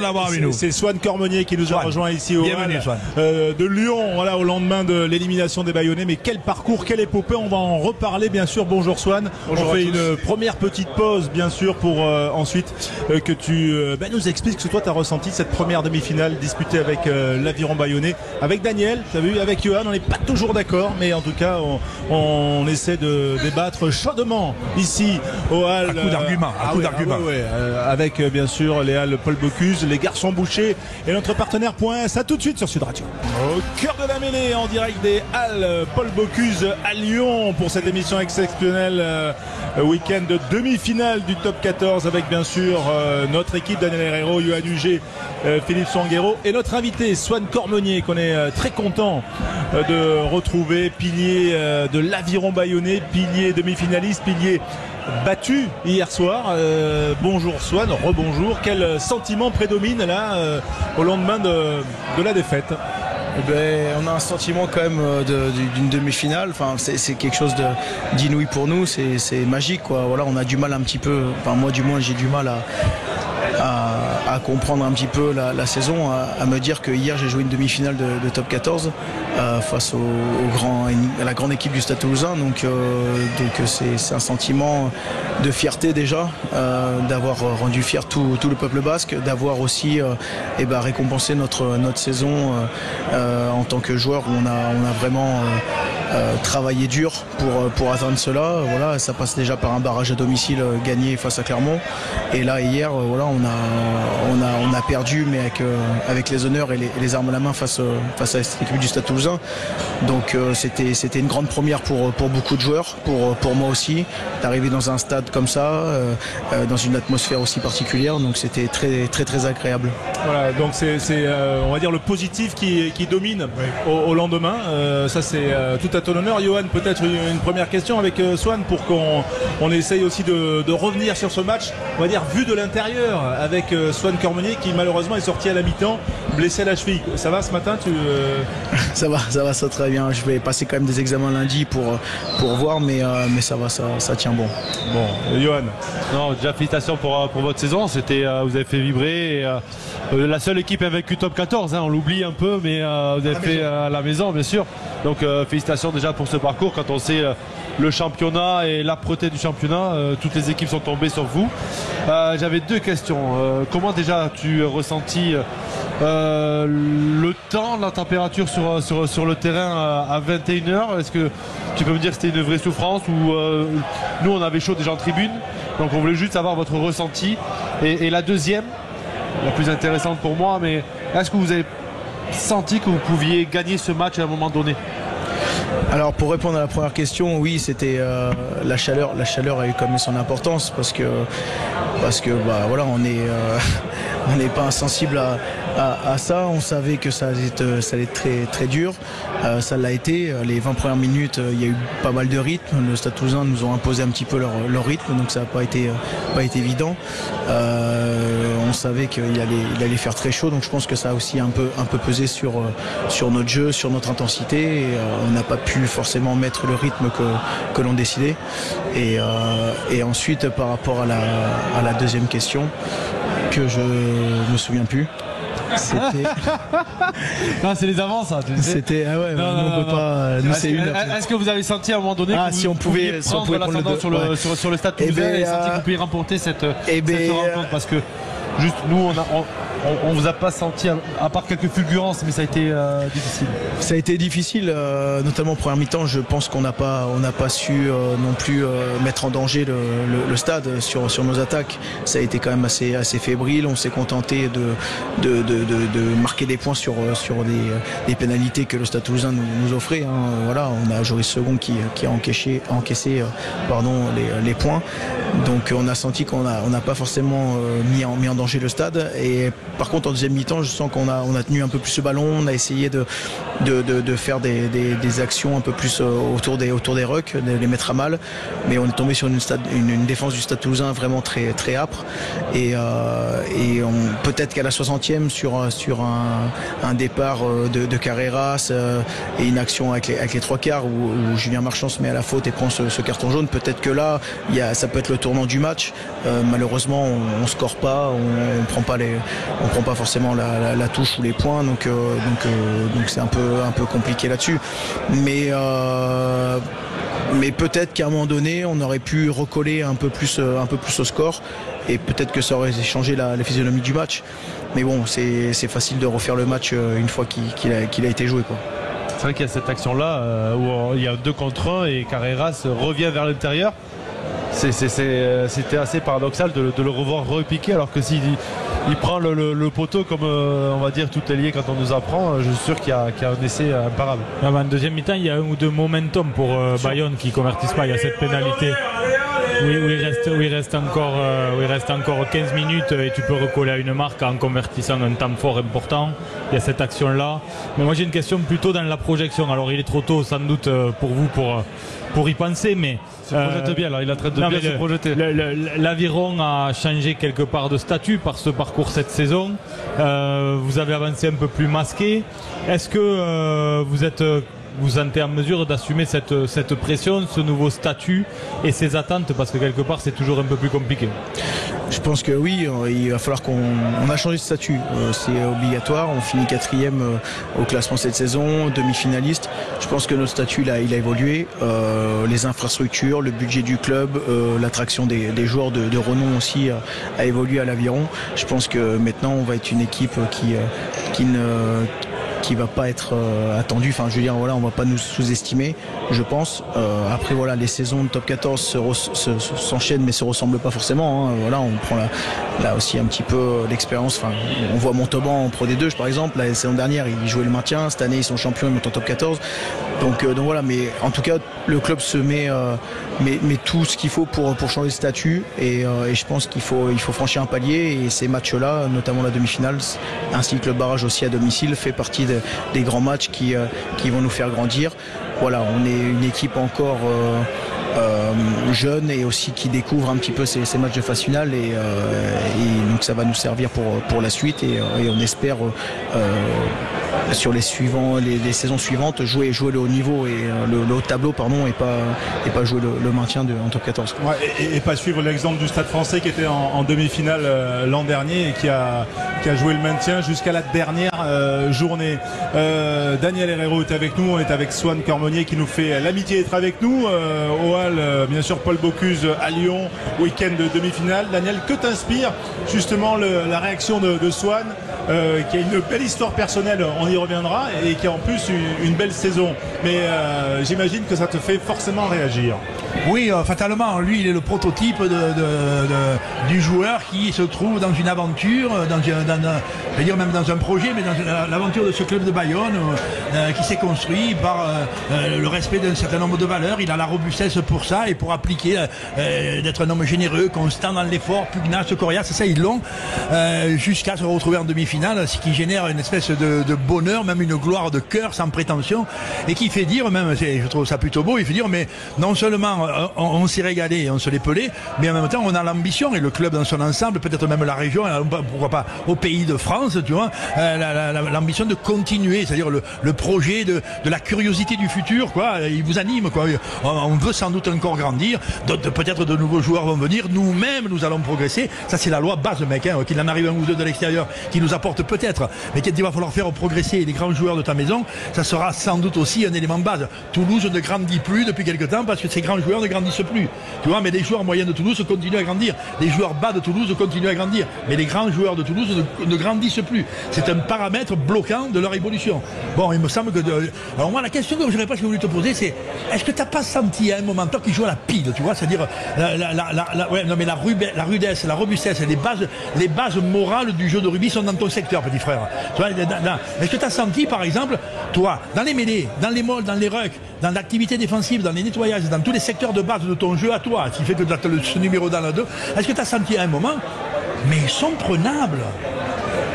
l'avoir avec nous. C'est Swan Cormonier qui nous a rejoint ici au Bienvenue, Swan. De Lyon, voilà, au lendemain de l'élimination des Bayonnais. Mais quel parcours, quelle épopée, on va en reparler bien sûr. Bonjour Swan. Bonjour. On fait une première petite pause bien sûr pour ensuite que tu nous expliques ce que toi tu as ressenti cette première demi-finale disputée avec l'Aviron Bayonnais, avec Daniel, tu as vu, avec Johan. On n'est pas toujours d'accord, mais en tout cas on essaie de débattre chaudement ici au Halles. À coup d'argument. Avec bien sûr les Halles Paul Bocuse, les Garçons Bouchers et notre partenaire Point S. À tout de suite sur Sud Radio. Au cœur de la mêlée, en direct des Halles Paul Bocuse à Lyon pour cette émission exceptionnelle. Week-end de demi-finale du top 14 avec bien sûr notre équipe, Daniel Herrero, Yoann Huget, Philippe Sanguero et notre invité Swan Cormonier qu'on est très content de retrouver, pilier de l'Aviron Bayonnais, pilier demi-finaliste, pilier battu hier soir. Bonjour Swan, rebonjour. Quel sentiment prédomine là au lendemain de la défaite? On a un sentiment quand même d'une demi-finale. Enfin, c'est quelque chose d'inouï pour nous. C'est magique, quoi. Voilà, on a du mal un petit peu. Enfin, moi, du moins, j'ai du mal à comprendre un petit peu la saison, à me dire que hier j'ai joué une demi-finale de top 14 face à la grande équipe du Stade Toulousain. Donc c'est un sentiment de fierté déjà, d'avoir rendu fier tout le peuple basque, d'avoir aussi récompensé notre saison en tant que joueur où on a vraiment travaillé dur pour atteindre cela. Voilà, ça passe déjà par un barrage à domicile gagné face à Clermont. Et là hier, voilà, on a perdu, mais avec les honneurs et les armes à la main face à cette équipe du Stade Toulousain. Donc c'était une grande première pour beaucoup de joueurs, pour moi aussi, d'arriver dans un stade comme ça, dans une atmosphère aussi particulière. Donc c'était très très très agréable. Voilà, donc c'est on va dire le positif qui domine au lendemain. Ça c'est tout à ton honneur. Johan, peut-être une première question avec Swan pour qu'on essaye aussi de revenir sur ce match, on va dire vu de l'intérieur, avec Swan Cormenier qui malheureusement est sorti à la mi-temps blessé à la cheville. Ça va ce matin Ça va très bien. Je vais passer quand même des examens lundi pour voir, mais ça va, ça tient bon. Bon, Johan. Non, déjà félicitations pour votre saison. Vous avez fait vibrer. La seule équipe invaincu top 14, on l'oublie un peu, mais vous avez fait à la maison, bien sûr. Donc félicitations déjà pour ce parcours. Quand on sait le championnat et l'âpreté du championnat, toutes les équipes sont tombées sauf vous. J'avais deux questions. Comment déjà tu ressentis le temps, la température sur le terrain à 21h? Est-ce que tu peux me dire que c'était une vraie souffrance ou nous on avait chaud déjà en tribune, donc on voulait juste savoir votre ressenti. Et la deuxième, la plus intéressante pour moi, mais est-ce que vous avez senti que vous pouviez gagner ce match à un moment donné? Alors pour répondre à la première question, oui, c'était la chaleur a eu quand même son importance parce que voilà, on n'est pas insensible à ça. On savait que ça allait être très très dur. Ça l'a été. Les 20 premières minutes, il y a eu pas mal de rythme. Le Stade Toulousain nous ont imposé un petit peu leur rythme, donc ça n'a pas été évident. On savait qu'il allait faire très chaud, donc je pense que ça a aussi un peu pesé sur notre jeu, sur notre intensité. Et, on n'a pas pu forcément mettre le rythme que l'on décidait. Et ensuite, par rapport à la deuxième question, que je me souviens plus. C'était. Non, c'est les avances, ça. C'était. Ah ouais, on peut pas. Nous, c'est une. Est-ce que vous avez senti à un moment donné que si on pouvait prendre l'ascendant sur le Stade Toulousain et senti que vous pouviez remporter cette rencontre? Parce que juste nous, on vous a pas senti, à part quelques fulgurances, mais ça a été difficile. Ça a été difficile, notamment en première mi-temps. Je pense qu'on n'a pas su non plus mettre en danger le stade sur nos attaques. Ça a été quand même assez fébrile. On s'est contenté de marquer des points sur des pénalités que le Stade Toulousain nous offrait. Voilà, on a Joris Second qui a encaissé les points. Donc on a senti qu'on n'a pas forcément mis en danger le stade. Et par contre en deuxième mi-temps, je sens qu'on a tenu un peu plus ce ballon. On a essayé de faire des actions un peu plus autour des rucks, de les mettre à mal. Mais on est tombé sur une défense du Stade Toulousain vraiment très très âpre. Et peut-être qu'à la 60e sur un départ de Carreras et une action avec les trois quarts où Julien Marchand se met à la faute et prend ce carton jaune, peut-être que là ça peut être le tournant du match. Malheureusement on score pas, on prend pas forcément la touche ou les points, donc c'est un peu compliqué là-dessus. Mais peut-être qu'à un moment donné on aurait pu recoller un peu plus au score et peut-être que ça aurait changé la physionomie du match. Mais bon, c'est facile de refaire le match une fois qu'il a été joué, quoi. C'est vrai qu'il y a cette action-là où il y a 2 contre 1 et Carreras revient vers l'intérieur. C'était assez paradoxal de le revoir repiquer, alors que s'il prend le poteau comme on va dire tout est lié quand on nous apprend, je suis sûr qu'il y a un essai imparable. En deuxième mi-temps, il y a un ou deux momentum pour Bayonne qui ne convertissent pas. Il y a cette pénalité où il reste encore 15 minutes et tu peux recoller à une marque en convertissant un temps fort important. Il y a cette action-là. Mais moi j'ai une question plutôt dans la projection. Alors il est trop tôt sans doute pour vous pour y penser, mais se projette bien, alors il est en train de bien se projeter. L'Aviron a changé quelque part de statut par ce parcours cette saison. Vous avez avancé un peu plus masqué. Est-ce que vous êtes vous sentez en mesure d'assumer cette pression, ce nouveau statut et ces attentes, parce que quelque part c'est toujours un peu plus compliqué? Je pense que oui, il va falloir on a changé de statut, c'est obligatoire, on finit 4e au classement cette saison, demi-finaliste. Je pense que notre statut il a évolué, les infrastructures, le budget du club, l'attraction des joueurs de renom aussi a évolué à l'Aviron. Je pense que maintenant on va être une équipe qui va pas être attendu. Enfin, je veux dire, voilà, on va pas nous sous-estimer, je pense. Après, voilà, les saisons de top 14 s'enchaînent, mais se ressemblent pas forcément. Hein. Voilà, on prend là aussi un petit peu l'expérience. Enfin, on voit Montauban en Pro D2, par exemple. La saison dernière, ils jouaient le maintien. Cette année, ils sont champions, ils montent en top 14. Donc voilà. Mais en tout cas, le club se met tout ce qu'il faut pour changer de statut. Et je pense qu'il faut franchir un palier. Et ces matchs-là, notamment la demi-finale, ainsi que le barrage aussi à domicile, fait partie des grands matchs qui vont nous faire grandir. Voilà, on est une équipe encore jeune et aussi qui découvre un petit peu ces matchs de phase finale et donc ça va nous servir pour la suite et on espère sur les saisons suivantes jouer le haut niveau et le haut tableau et pas jouer le maintien en top 14. Ouais, et pas suivre l'exemple du Stade Français qui était en demi-finale l'an dernier et qui a joué le maintien jusqu'à la dernière journée. Daniel Herrero est avec nous, on est avec Swan Cormonier qui nous fait l'amitié d'être avec nous au Hall, bien sûr Paul Bocuse à Lyon, week-end de demi-finale. Daniel, que t'inspire justement la réaction de Swan qui a une belle histoire personnelle, on y reviendra, et qui a en plus une belle saison, mais j'imagine que ça te fait forcément réagir. Oui, fatalement, lui il est le prototype du joueur qui se trouve dans une aventure, je vais dire même dans un projet, mais dans l'aventure de ce club de Bayonne qui s'est construit par le respect d'un certain nombre de valeurs. Il a la robustesse pour ça et pour appliquer d'être un homme généreux, constant dans l'effort, pugnace, coriace, ça ils l'ont, jusqu'à se retrouver en demi-finale, ce qui génère une espèce de bonheur, même une gloire de cœur sans prétention, et qui fait dire, même, je trouve ça plutôt beau, il fait dire, mais non seulement on s'est régalé, on se l'est pelé, mais en même temps on a l'ambition, et le club dans son ensemble, peut-être même la région, pourquoi pas au pays de France, tu vois, l'ambition de continuer, c'est-à-dire le projet de la curiosité du futur, quoi, il vous anime, quoi. On veut sans doute encore grandir, peut-être de nouveaux joueurs vont venir, nous-mêmes nous allons progresser, ça c'est la loi base, mec, hein, qu'il en arrive un ou deux de l'extérieur qui nous apporte peut-être, mais qu'il va falloir faire progresser les grands joueurs de ta maison, ça sera sans doute aussi un élément base. Toulouse ne grandit plus depuis quelque temps parce que ces grands joueurs ne grandissent plus, tu vois, mais les joueurs moyens de Toulouse continuent à grandir, les joueurs bas de Toulouse continuent à grandir, mais les grands joueurs de Toulouse ne grandissent plus. C'est un paramètre bloquant de leur évolution. Bon, il me semble que... Alors moi, la question que je n'aurais pas voulu te poser, c'est est-ce que tu n'as pas senti à un moment, toi qui joues à la pile, tu vois, c'est-à-dire la rudesse, la robustesse, les bases morales du jeu de rugby sont dans ton secteur, petit frère. Tu vois, est-ce que tu as senti, par exemple, toi, dans les mêlées, dans les molles, dans les rucks, dans l'activité défensive, dans les nettoyages, dans tous les secteurs de base de ton jeu à toi, ce qui fait que tu as ce numéro dans la 2, est-ce que tu as senti à un moment, mais ils sont prenables,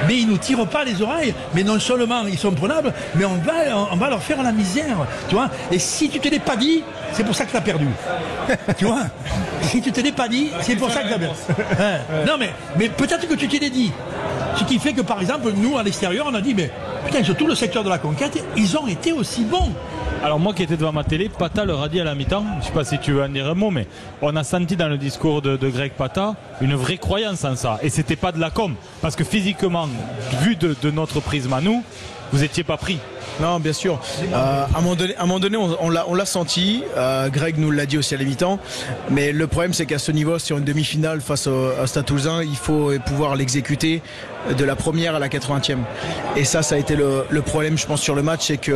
mais ils nous tirent pas les oreilles, mais non seulement ils sont prenables, mais on va leur faire la misère, tu vois, et si tu te l'es pas dit, c'est pour ça que tu as perdu. Tu vois, si tu te l'es pas dit, c'est pour ça que tu as perdu. Non mais peut-être que tu te l'es dit. Ce qui fait que par exemple, nous à l'extérieur, on a dit, mais putain, sur tout le secteur de la conquête, ils ont été aussi bons. Alors moi qui étais devant ma télé, Pata leur a dit à la mi-temps, je ne sais pas si tu veux en dire un mot, mais on a senti dans le discours de Greg Pata une vraie croyance en ça. Et c'était pas de la com, parce que physiquement, vu de notre prisme à nous, vous n'étiez pas pris. Non, bien sûr. À un moment donné, on l'a senti. Greg nous l'a dit aussi à la mi-temps. Mais le problème, c'est qu'à ce niveau, sur une demi-finale face à Stade Toulousain, il faut pouvoir l'exécuter de la première à la 80e. Et ça a été le problème, je pense, sur le match, c'est qu'à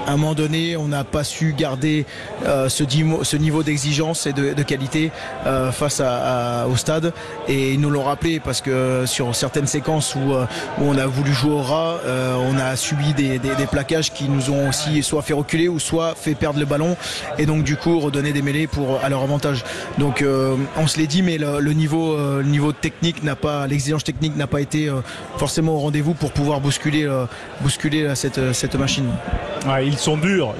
un moment donné, on n'a pas su garder ce niveau d'exigence et de qualité face au stade. Et ils nous l'ont rappelé parce que sur certaines séquences où on a voulu jouer au ras, on a subi des plaquages qui nous ont aussi soit fait reculer ou soit fait perdre le ballon et donc du coup redonner des mêlées à leur avantage. Donc on se l'est dit, mais le niveau technique l'exigence technique n'a pas été forcément au rendez-vous pour pouvoir bousculer cette machine. Ouais, ils sont durs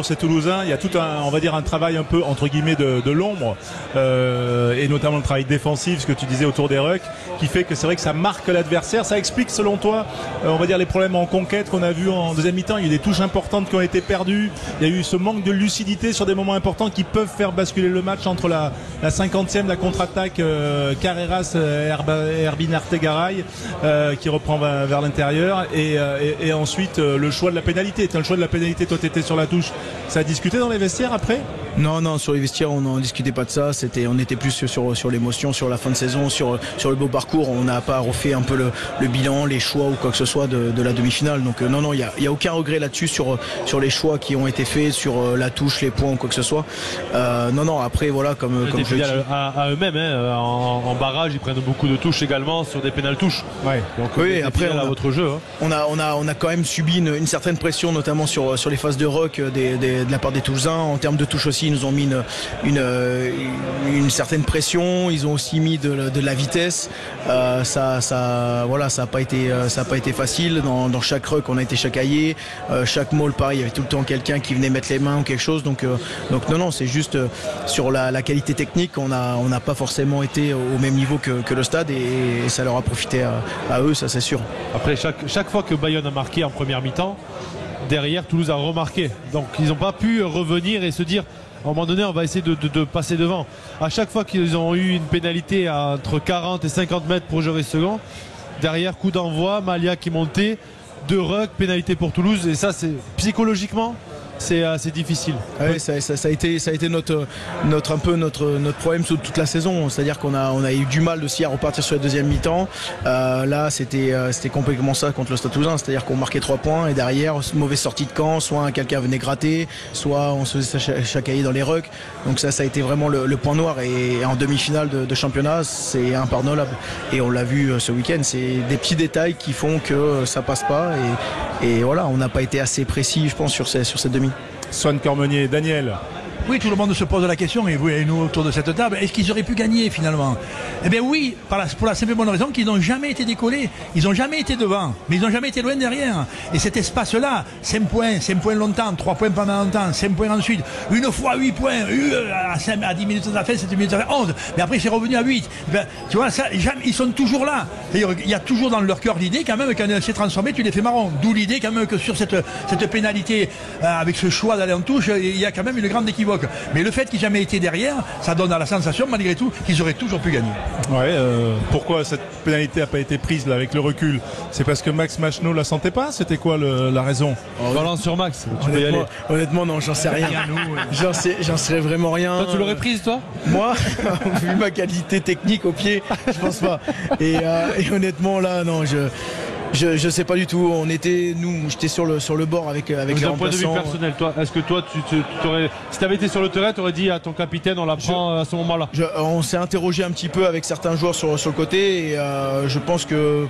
ces Toulousains. Il y a tout un travail un peu entre guillemets de l'ombre et notamment le travail défensif, ce que tu disais autour des rucks, qui fait que c'est vrai que ça marque l'adversaire. Ça explique selon toi, on va dire les problèmes en conquête qu'on a vu en deuxième mi-temps. Il y a eu des touches importantes qui ont été perdues. Il y a eu ce manque de lucidité sur des moments importants qui peuvent faire basculer le match entre la 50e, la contre-attaque Carreras et Herbin Artegaray qui reprend vers l'intérieur et ensuite le choix de la pénalité. Le choix de la pénalité, toi t'étais sur la touche. Ça a discuté dans les vestiaires après? Non, sur les vestiaires, on n'en discutait pas de ça. On était plus sur l'émotion, sur la fin de saison, sur le beau parcours. On n'a pas refait un peu le bilan, les choix ou quoi que ce soit de la demi-finale. Donc non, il y a aucun regret là-dessus sur les choix qui ont été faits, sur la touche, les points ou quoi que ce soit. Non, après voilà, comme je dis. À eux-mêmes, hein, en barrage, ils prennent beaucoup de touches également sur des pénales touches. Ouais. Donc oui, après à votre jeu. Hein. On a quand même subi une certaine pression, notamment sur les phases de ruck de la part des Toulousains. En termes de touche aussi, ils nous ont mis une certaine pression. Ils ont aussi mis de la vitesse. Ça a pas été facile. Dans chaque ruck, on a été chacaillé. Chaque maul, pareil, il y avait tout le temps quelqu'un qui venait mettre les mains ou quelque chose. Donc non, c'est juste sur la qualité technique, on n'a pas forcément été au même niveau que le stade et ça leur a profité à eux, ça c'est sûr. Après, chaque fois que Bayonne a marqué en première mi-temps, derrière Toulouse a remarqué. Donc ils n'ont pas pu revenir et se dire à un moment donné on va essayer de passer devant. À chaque fois qu'ils ont eu une pénalité à entre 40 et 50 mètres pour Joris Second, derrière coup d'envoi, Malia qui montait, 2 rucks, pénalité pour Toulouse, et ça c'est psychologiquement c'est difficile. Ouais, ça a été notre problème sur toute la saison. C'est-à-dire qu'on a eu du mal aussi à repartir sur la deuxième mi-temps. Là, c'était complètement ça contre le Stade Toulousain. C'est-à-dire qu'on marquait 3 points et derrière, mauvaise sortie de camp, soit quelqu'un venait gratter, soit on se faisait chacailler dans les rucks. Donc ça a été vraiment le point noir. Et en demi-finale de championnat, c'est impardonnable. Et on l'a vu ce week-end. C'est des petits détails qui font que ça passe pas. Et voilà, on n'a pas été assez précis, je pense, sur cette demi. Swan Cormenier, Daniel. Oui, tout le monde se pose la question, et vous et nous autour de cette table, est-ce qu'ils auraient pu gagner finalement? Eh bien oui, pour la simple bonne raison qu'ils n'ont jamais été décollés, ils n'ont jamais été devant, mais ils n'ont jamais été loin derrière. Et cet espace-là, 5 points longtemps, 3 points pendant longtemps, 5 points ensuite, une fois 8 points, à 10 minutes de la fin, 7 minutes de la fin, 11, mais après c'est revenu à 8. Ben, tu vois, ça, ils sont toujours là. D'ailleurs, il y a toujours dans leur cœur l'idée quand même, quand c'est transformé, tu les fais marron. D'où l'idée quand même que sur cette pénalité, avec ce choix d'aller en touche, il y a quand même une grande équivoque. Mais le fait qu'ils n'aient jamais été derrière, ça donne à la sensation malgré tout qu'ils auraient toujours pu gagner. Ouais, pourquoi cette pénalité n'a pas été prise là, avec le recul? C'est parce que Max Machno la sentait pas? C'était quoi la raison? Balance sur Max, tu peux y aller. Honnêtement, non, j'en sais rien. J'en sais vraiment rien. Toi, tu l'aurais prise, toi? Moi, vu ma qualité technique au pied, je pense pas. Et honnêtement, là, non, je sais pas du tout. J'étais sur le bord avec les remplaçants. D'un point de vue personnel, toi, est-ce que toi, si tu avais été sur le terrain, tu aurais dit à ton capitaine, on la prend à ce moment-là? On s'est interrogé un petit peu avec certains joueurs sur le côté et je pense que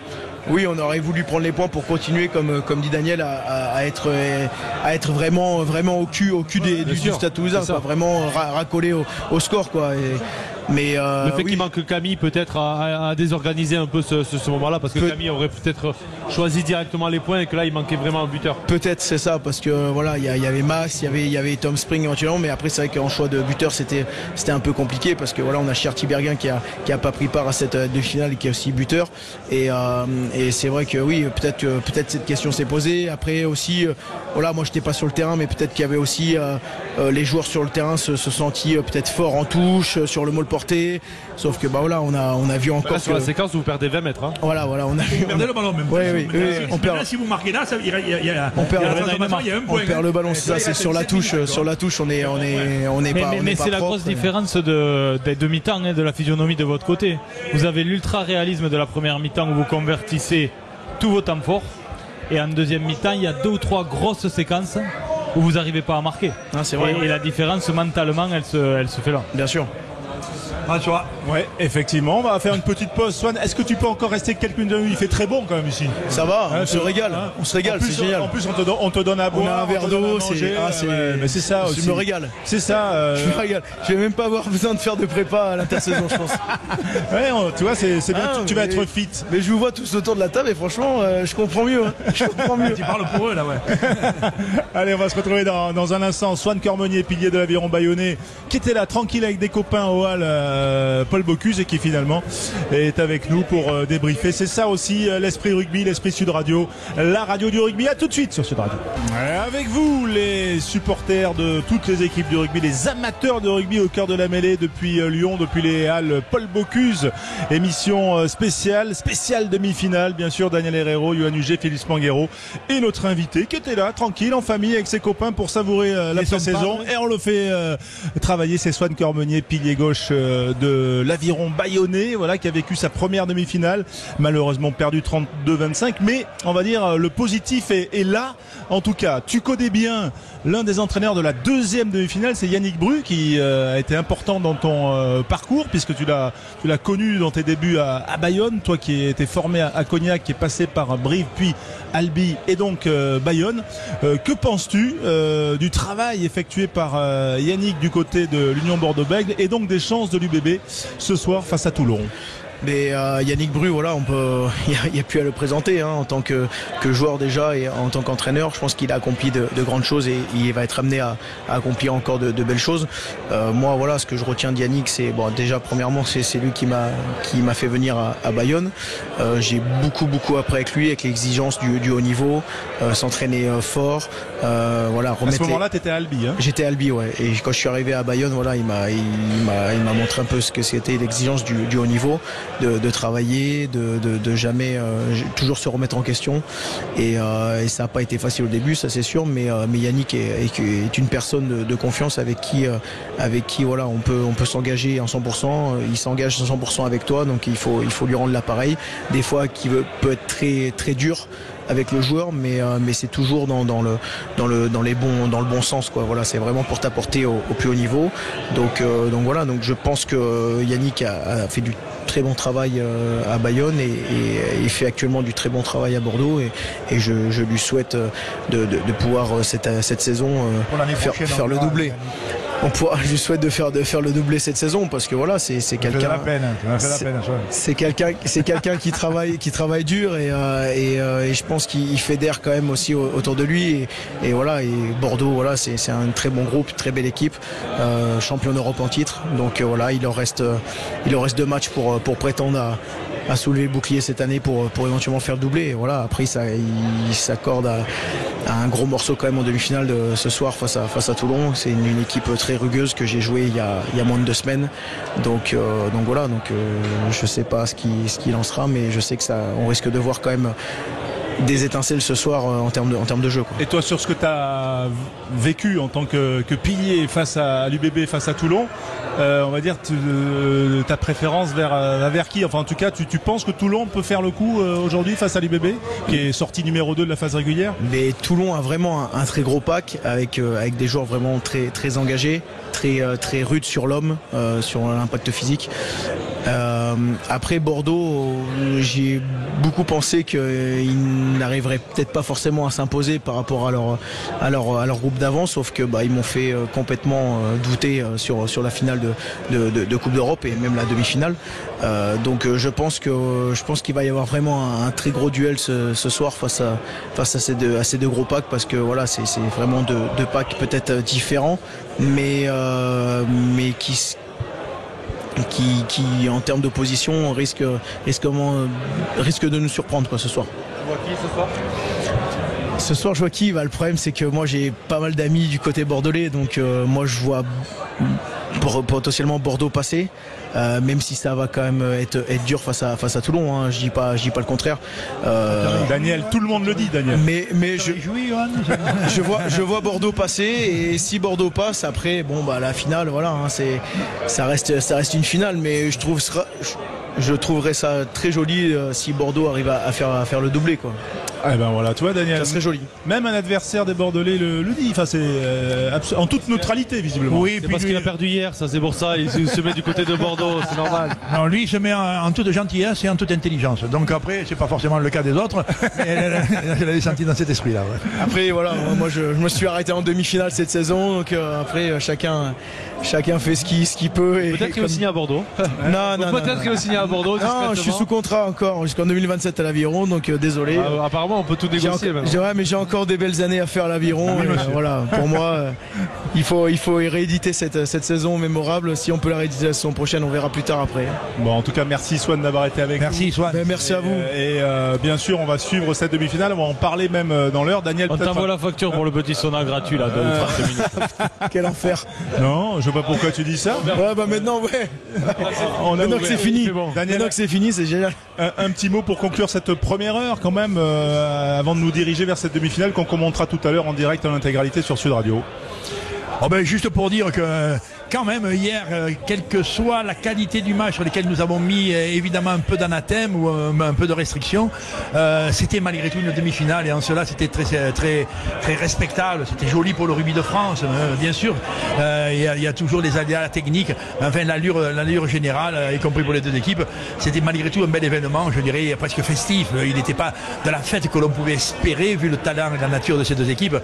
oui, on aurait voulu prendre les points pour continuer, comme dit Daniel, à être vraiment au cul du Stade Toulousain, quoi, vraiment racoler au score, quoi. Mais le fait qu'il manque Camille peut-être a désorganisé un peu ce moment-là, parce que Camille aurait peut-être choisi directement les points et que là il manquait vraiment un buteur. Peut-être c'est ça, parce que voilà, il y avait Max, il y avait Tom Spring éventuellement, mais après c'est vrai qu'en choix de buteur c'était un peu compliqué, parce que voilà, on a Cherty Berguin qui a pas pris part à cette demi-finale et qui est aussi buteur, et c'est vrai que oui, peut-être cette question s'est posée. Après aussi, voilà, moi j'étais pas sur le terrain, mais peut-être qu'il y avait aussi les joueurs sur le terrain se sentis peut-être forts en touche sur le mot porté, sauf que bah voilà, on a vu encore sur la séquence vous perdez 20 mètres, hein. Voilà, on a vous perdez le ballon même. On perd. Si vous marquez là, on perd le ballon, c'est ça, c'est sur la touche, on est pas. Mais c'est la grosse différence des demi-temps, de la physionomie de votre côté. Vous avez l'ultra-réalisme de la première mi-temps où vous convertissez tous vos temps forts, et en deuxième mi-temps, il y a 2 ou 3 grosses séquences où vous n'arrivez pas à marquer. Ah, c'est vrai. Et la différence mentalement, elle se fait là. Bien sûr. Ouais, effectivement, on va faire une petite pause. Swan, est-ce que tu peux encore rester quelques minutes? Il fait très bon quand même ici. Ça va, on se régale, c'est génial. En plus, on te donne à boire, on a un verre d'eau, mais c'est ça aussi. Je me régale. C'est ça. Je me régale. Je vais même pas avoir besoin de faire de prépa à l'intersaison, je pense. Ouais, tu vois, c'est bien. Tu vas être fit. Mais je vous vois tous autour de la table et franchement, je comprends mieux. Je comprends mieux. Tu parles pour eux là, ouais. Allez, on va se retrouver dans un instant. Swan Cormenier, pilier de l'Aviron Bayonnais, qui était là tranquille avec des copains au hall. Paul Bocuse et qui finalement est avec nous pour débriefer. C'est ça aussi l'Esprit Rugby, l'Esprit Sud Radio, la radio du rugby. À tout de suite sur Sud Radio. Avec vous, les supporters de toutes les équipes du rugby, les amateurs de rugby au cœur de la mêlée depuis Lyon, depuis les halles Paul Bocuse. Émission spéciale demi-finale, bien sûr. Daniel Herrero, Yoann Huget, Félix Manguero et notre invité qui était là, tranquille, en famille, avec ses copains pour savourer la pré-saison. Et on le fait travailler, c'est Swan Cormenier, pilier gauche de l'Aviron bayonnais, voilà, qui a vécu sa première demi-finale, malheureusement perdu 32-25, mais on va dire le positif est là. En tout cas, tu connais bien l'un des entraîneurs de la deuxième demi-finale, c'est Yannick Bru, qui a été important dans ton parcours, puisque tu l'as connu dans tes débuts à Bayonne, toi qui étais formé à Cognac, qui est passé par Brive, puis Albi et donc Bayonne. Que penses-tu du travail effectué par Yannick du côté de l'Union Bordeaux-Bègles et donc des chances de l'UBB ce soir face à Toulon? Mais Yannick Bru, voilà, il y a plus à le présenter en tant que joueur déjà et en tant qu'entraîneur. Je pense qu'il a accompli de grandes choses et il va être amené à accomplir encore de belles choses. Moi, voilà, ce que je retiens de Yannick, c'est déjà premièrement, c'est lui qui m'a fait venir à Bayonne. J'ai beaucoup appris avec lui, avec l'exigence du haut niveau, s'entraîner fort. Voilà, à ce moment-là, t'étais à Albi, hein? J'étais à Albi, ouais. Et quand je suis arrivé à Bayonne, voilà, il m'a montré un peu ce que c'était l'exigence du haut niveau. De travailler, de jamais toujours se remettre en question et ça n'a pas été facile au début, ça c'est sûr, mais Yannick est une personne de confiance avec qui voilà, on peut s'engager en 100%, il s'engage 100% avec toi, donc il faut lui rendre l'appareil, des fois qui peut être très très dur avec le joueur, mais c'est toujours dans le bon sens, quoi. Voilà, c'est vraiment pour t'apporter au plus haut niveau. Donc voilà, donc je pense que Yannick a fait du très bon travail à Bayonne et il fait actuellement du très bon travail à Bordeaux et je lui souhaite de pouvoir cette saison faire le doublé. Je lui souhaite de faire le doublé cette saison parce que voilà, c'est quelqu'un. C'est quelqu'un qui travaille dur et je pense qu'il fédère quand même aussi autour de lui et voilà, et Bordeaux, voilà, c'est un très bon groupe, très belle équipe, champion d'Europe en titre. Donc voilà, il leur reste 2 matchs pour prétendre à soulever le bouclier cette année pour éventuellement faire le doublé. Et voilà, après il s'accorde à un gros morceau quand même en demi-finale de ce soir face à Toulon. C'est une équipe très rugueuse que j'ai joué il y a moins de 2 semaines. Donc voilà, je sais pas ce qu'il en sera, mais je sais que on risque de voir quand même des étincelles ce soir en termes de jeu, quoi. Et toi, sur ce que tu as vécu en tant que pilier face à l'UBB, face à Toulon, on va dire ta préférence vers qui? Enfin, en tout cas, tu penses que Toulon peut faire le coup aujourd'hui face à l'UBB, qui est sorti numéro 2 de la phase régulière? Mais Toulon a vraiment un très gros pack avec des joueurs vraiment très, très engagés, très rudes sur l'homme, sur l'impact physique. Après Bordeaux, j'ai beaucoup pensé qu'ils n'arriveraient peut-être pas forcément à s'imposer par rapport à leur groupe d'avant, sauf que ils m'ont fait complètement douter sur la finale de Coupe d'Europe et même la demi-finale. Donc je pense qu'il va y avoir vraiment un très gros duel ce soir face à ces deux gros packs, parce que voilà, c'est vraiment deux packs peut-être différents, mais qui en termes d'opposition risque de nous surprendre, quoi, ce soir. Tu vois qui ce soir? Ce soir, je vois qui? Le problème, c'est que moi, j'ai pas mal d'amis du côté bordelais, donc moi, je vois potentiellement Bordeaux passer, même si ça va quand même être dur face à Toulon, hein. Je dis pas le contraire. Daniel, tout le monde le dit, Daniel. Mais je vois Bordeaux passer, et si Bordeaux passe, après, la finale, voilà, hein, ça reste une finale, mais je trouverais ça très joli si Bordeaux arrive à faire le doublé, quoi. Eh ben voilà, tu vois, Daniel, ça serait joli. Même un adversaire des Bordelais le dit. Enfin, c'est en toute neutralité, visiblement. Oui, parce qu'il a perdu hier, ça c'est pour ça. Il se met du côté de Bordeaux, c'est normal. Non, lui, il se met en toute gentillesse et en toute intelligence. Donc après, c'est pas forcément le cas des autres, mais je l'avais senti dans cet esprit-là. Ouais. Après, voilà, moi je me suis arrêté en demi-finale cette saison, donc après chacun chacun fait ce qu'il peut. Et peut-être qu'il va signer à Bordeaux. Non. Peut-être qu'il va signer à Bordeaux. Non, je suis sous contrat encore jusqu'en 2027 à l'Aviron, donc désolé. Apparemment, on peut tout négocier maintenant. Mais j'ai encore des belles années à faire à l'Aviron. Voilà, pour moi, il faut rééditer cette saison mémorable. Si on peut la rééditer la saison prochaine, on verra plus tard après. Bon, en tout cas, merci Swan d'avoir été avec nous. Merci Swan. Merci à vous. Et bien sûr, on va suivre cette demi-finale. On va en parler même dans l'heure. Daniel, on t'envoie la facture pour le petit sauna gratuit là de 30 minutes. Quel enfer. Non, je sais pas pourquoi tu dis ça. Ouais, bah maintenant, maintenant que c'est fini. Bon. Daniel, maintenant que c'est fini, c'est génial. Un petit mot pour conclure cette première heure quand même, avant de nous diriger vers cette demi-finale qu'on commentera tout à l'heure en direct en intégralité sur Sud Radio. Juste pour dire que quand même hier, quelle que soit la qualité du match sur lequel nous avons mis évidemment un peu d'anathème ou un peu de restriction, c'était malgré tout une demi-finale et en cela c'était très respectable, c'était joli pour le rugby de France, bien sûr. Il y a toujours des aléas techniques, enfin l'allure générale, y compris pour les deux équipes, c'était malgré tout un bel événement, je dirais presque festif. Il n'était pas de la fête que l'on pouvait espérer vu le talent et la nature de ces deux équipes.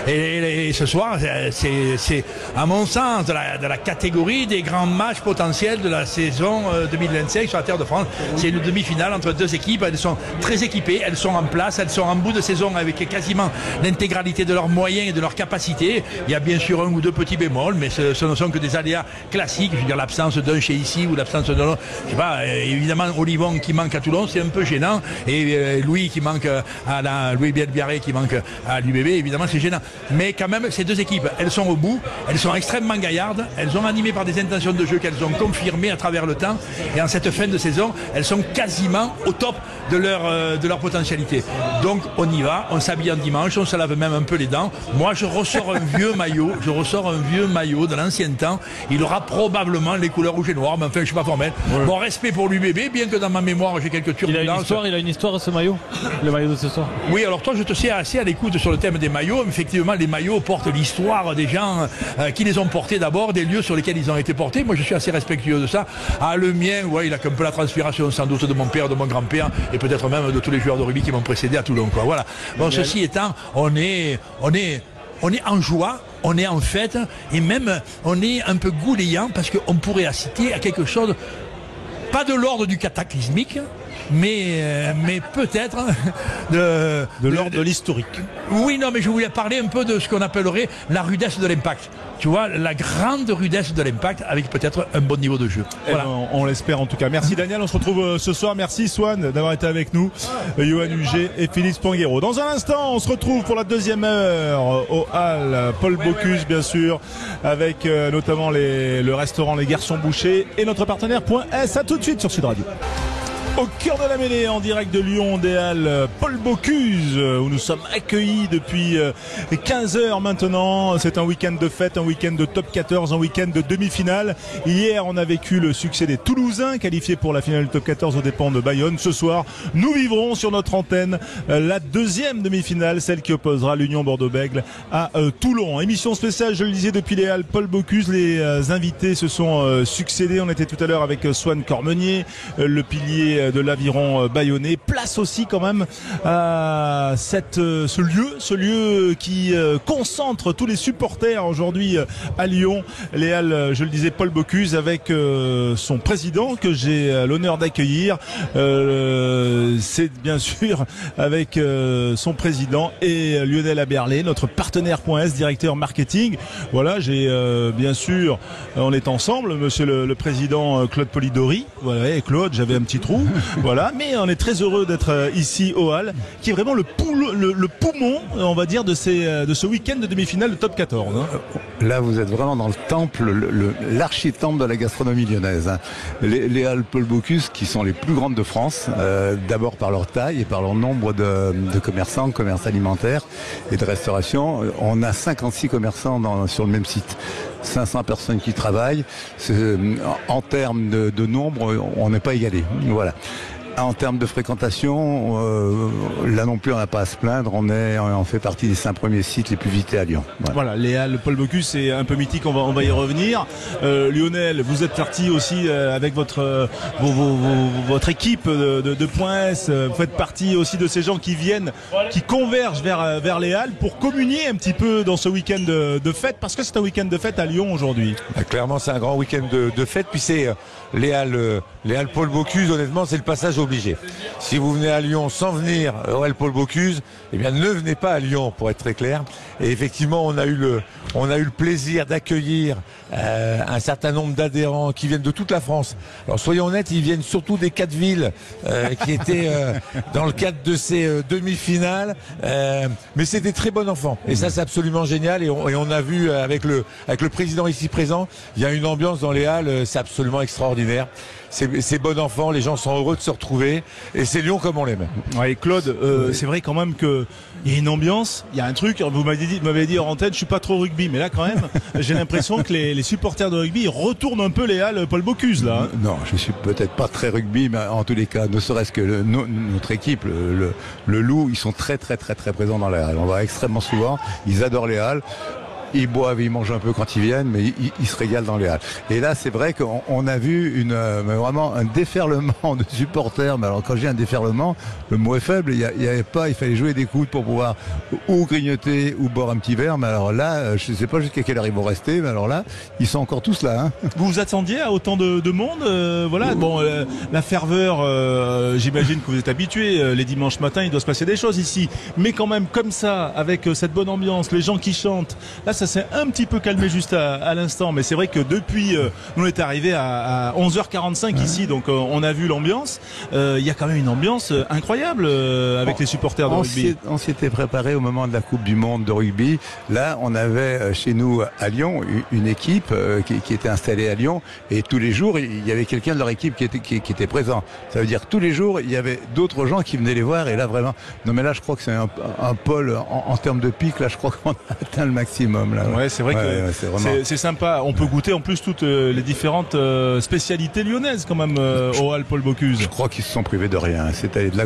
Et ce soir, c'est à mon sens de la catégorie des grands matchs potentiels de la saison 2025 sur la terre de France. C'est une demi-finale entre deux équipes, elles sont très équipées, elles sont en place, elles sont en bout de saison avec quasiment l'intégralité de leurs moyens et de leurs capacités. Il y a bien sûr un ou deux petits bémols, mais ce ne sont que des aléas classiques. Je veux dire, l'absence d'un chez ici ou l'absence d'un autre. Je sais pas, évidemment Olivon qui manque à Toulon, c'est un peu gênant, et Louis qui manque Louis Biarré qui manque à l'UBB, évidemment c'est gênant. Mais quand même, ces deux équipes, elles sont au bout, elles sont extrêmement gaillardes, elles sont animées par des intentions de jeu qu'elles ont confirmées à travers le temps, et en cette fin de saison elles sont quasiment au top de leur potentialité. Donc on y va, on s'habille en dimanche, on se lave même un peu les dents. Moi je ressors un vieux maillot de l'ancien temps. Il aura probablement les couleurs rouge et noir, mais enfin je suis pas formel. Bon, respect pour l'UBB, bien que dans ma mémoire j'ai quelques turbulences. Il a une histoire ce maillot, le maillot de ce soir. Oui, alors toi je te sais assez à l'écoute sur le thème des maillots. Effectivement, les maillots portent l'histoire des gens qui les ont portés d'abord, des lieux sur lesquels ils ont été portés. Moi je suis assez respectueux de ça. Le mien, il a un peu la transpiration sans doute de mon père, de mon grand-père et peut-être même de tous les joueurs de rugby qui m'ont précédé à Toulon, quoi. Voilà. Bon, ceci étant, on est en joie, on est en fête et même on est un peu goulayant parce qu'on pourrait assister à quelque chose, pas de l'ordre du cataclysmique, mais peut-être de l'ordre de l'historique. Oui, non, mais je voulais parler un peu de ce qu'on appellerait la rudesse de l'impact. Tu vois, la grande rudesse de l'impact avec peut-être un bon niveau de jeu. Voilà. On l'espère en tout cas. Merci Daniel, on se retrouve ce soir. Merci Swan d'avoir été avec nous, Johan Huget et Philippe Spanghero. Dans un instant, on se retrouve pour la deuxième heure au Hall Paul Bocuse, bien sûr, avec notamment le restaurant Les Garçons Bouchers et notre partenaire .s. À tout de suite sur Sud Radio. Au cœur de la mêlée, en direct de Lyon, des Halles Paul Bocuse, où nous sommes accueillis depuis 15 heures maintenant. C'est un week-end de fête, un week-end de top 14, un week-end de demi-finale. Hier, on a vécu le succès des Toulousains, qualifiés pour la finale du top 14 aux dépens de Bayonne. Ce soir, nous vivrons sur notre antenne la deuxième demi-finale, celle qui opposera l'Union Bordeaux-Bègles à Toulon. Émission spéciale, je le disais, depuis les Halles Paul Bocuse. Les invités se sont succédés. On était tout à l'heure avec Swan Cormenier, le pilier de l'Aviron bayonnais. Place aussi quand même à ce lieu qui concentre tous les supporters aujourd'hui à Lyon. Les Halles, je le disais, Paul Bocuse, avec son président que j'ai l'honneur d'accueillir. C'est bien sûr avec son président et Lionel Aberlé, notre partenaire .s, directeur marketing. Voilà, j'ai bien sûr, on est ensemble, monsieur le président Claude Polidori. Voilà, et Claude, j'avais un petit trou. Voilà, mais on est très heureux d'être ici au Hall, qui est vraiment le poumon, on va dire, de ce week-end de demi-finale de top 14. Là, vous êtes vraiment dans le temple, l'architemple de la gastronomie lyonnaise. Les Halles Paul Bocuse, qui sont les plus grandes de France, d'abord par leur taille et par leur nombre de commerçants, commerces alimentaires et de restauration. On a 56 commerçants sur le même site. 500 personnes qui travaillent. En termes de nombre, on n'est pas égalé. Voilà. En termes de fréquentation, là non plus on n'a pas à se plaindre, on fait partie des 5 premiers sites les plus visités à Lyon. Voilà, les halles Paul Bocuse, c'est un peu mythique, on va y revenir. Lionel, vous êtes parti aussi avec votre équipe de Point S, vous faites partie aussi de ces gens qui convergent vers les halles pour communier un petit peu dans ce week-end de fête, parce que c'est un week-end de fête à Lyon aujourd'hui. Clairement c'est un grand week-end de fête, puis c'est les halles Paul Bocuse, honnêtement c'est le passage obligé. Si vous venez à Lyon sans venir aux halles Paul Bocuse, eh bien ne venez pas à Lyon, pour être très clair. Et effectivement on a eu le plaisir d'accueillir un certain nombre d'adhérents qui viennent de toute la France. Alors soyons honnêtes, ils viennent surtout des 4 villes qui étaient dans le cadre de ces demi-finales, mais c'est des très bons enfants et ça c'est absolument génial. Et on a vu avec le président ici présent, il y a une ambiance dans les halles, c'est absolument extraordinaire. C'est bon enfant, les gens sont heureux de se retrouver et c'est Lyon comme on l'aime. Ouais, Claude, c'est vrai quand même qu'il y a une ambiance, il y a un truc. Vous m'avez dit en tête, je suis pas trop rugby, mais là quand même, j'ai l'impression que les supporters de rugby ils retournent un peu les halles Paul Bocuse là. Non, je suis peut-être pas très rugby, mais en tous les cas, ne serait-ce que notre équipe, le Loup, ils sont très présents dans les halles. On va extrêmement souvent, ils adorent les halles. Ils boivent, ils mangent un peu quand ils viennent, mais ils se régalent dans les halles. Et là, c'est vrai qu'on a vu vraiment un déferlement de supporters. Mais alors, quand je dis un déferlement, le mot est faible. Il fallait jouer des coudes pour pouvoir ou grignoter ou boire un petit verre. Mais alors là, je ne sais pas jusqu'à quelle heure ils vont rester. Mais alors là, ils sont encore tous là. Hein. Vous vous attendiez à autant de monde voilà. Bon, la ferveur, j'imagine que vous êtes habitués. Les dimanches matins, il doit se passer des choses ici. Mais quand même, comme ça, avec cette bonne ambiance, les gens qui chantent. Là, ça s'est un petit peu calmé juste à l'instant, mais c'est vrai que depuis, nous on est arrivé à 11h45 ici, donc on a vu l'ambiance. Il y a quand même une ambiance incroyable avec les supporters de rugby. On s'était préparé au moment de la Coupe du Monde de rugby. Là, on avait chez nous à Lyon une équipe qui était installée à Lyon, et tous les jours il y avait quelqu'un de leur équipe qui était présent. Ça veut dire que tous les jours il y avait d'autres gens qui venaient les voir, et là vraiment, non mais là je crois que c'est un pôle en termes de pic. Là, je crois qu'on a atteint le maximum. Là, ouais, c'est vrai que c'est sympa. On peut goûter en plus toutes les différentes spécialités lyonnaises quand même au Halles Paul Bocuse. Je crois qu'ils se sont privés de rien. C'est allé de la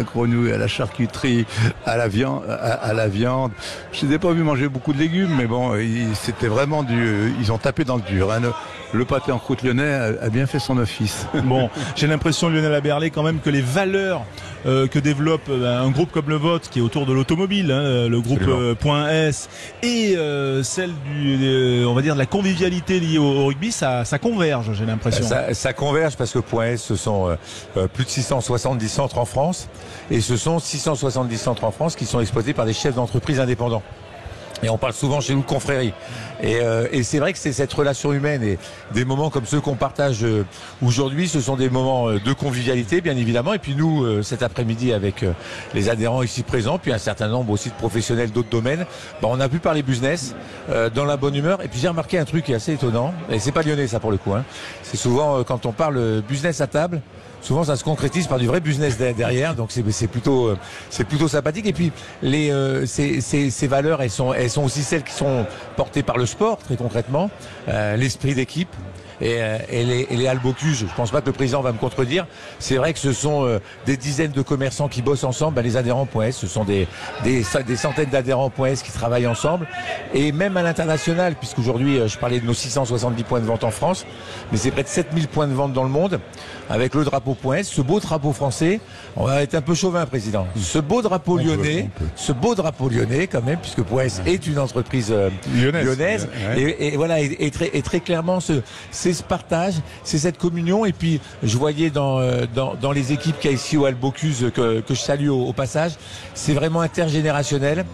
grenouille, à la charcuterie, à la viande. Je les ai pas vus manger beaucoup de légumes, mais bon, c'était vraiment ils ont tapé dans le dur. Hein. Le pâté en croûte lyonnais a bien fait son office. Bon, j'ai l'impression, Lionel Aberlé, quand même que les valeurs que développe un groupe comme le vôtre, qui est autour de l'automobile, hein, le groupe Point S, et celle on va dire de la convivialité liée au rugby, ça converge, j'ai l'impression. Ça converge parce que Point S, ce sont plus de 670 centres en France, et ce sont 670 centres en France qui sont exploités par des chefs d'entreprise indépendants. Et on parle souvent chez nous de confrérie. Et c'est vrai que c'est cette relation humaine, et des moments comme ceux qu'on partage aujourd'hui, ce sont des moments de convivialité, bien évidemment. Et puis nous, cet après-midi, avec les adhérents ici présents, puis un certain nombre aussi de professionnels d'autres domaines, on a pu parler business dans la bonne humeur. Et puis j'ai remarqué un truc qui est assez étonnant, et c'est pas lyonnais ça pour le coup. Hein. C'est souvent quand on parle business à table, souvent ça se concrétise par du vrai business derrière, donc c'est plutôt sympathique. Et puis ces valeurs, elles sont aussi celles qui sont portées par le sport, très concrètement, l'esprit d'équipe. Et les Halles Bocuse, je pense pas que le président va me contredire. C'est vrai que ce sont des dizaines de commerçants qui bossent ensemble. Les adhérents Point S, ce sont des centaines d'adhérents Point S qui travaillent ensemble. Et même à l'international, puisqu'aujourd'hui je parlais de nos 670 points de vente en France, mais c'est près de 7000 points de vente dans le monde, avec le drapeau Point S, ce beau drapeau français. On va être un peu chauvin, président. Ce beau drapeau lyonnais quand même, puisque Point S est une entreprise lyonnaise. Ouais. Et voilà, et très clairement c'est ce partage, c'est cette communion. Et puis je voyais dans les équipes qu'il y a ici au Halles Bocuse, que je salue au passage, c'est vraiment intergénérationnel.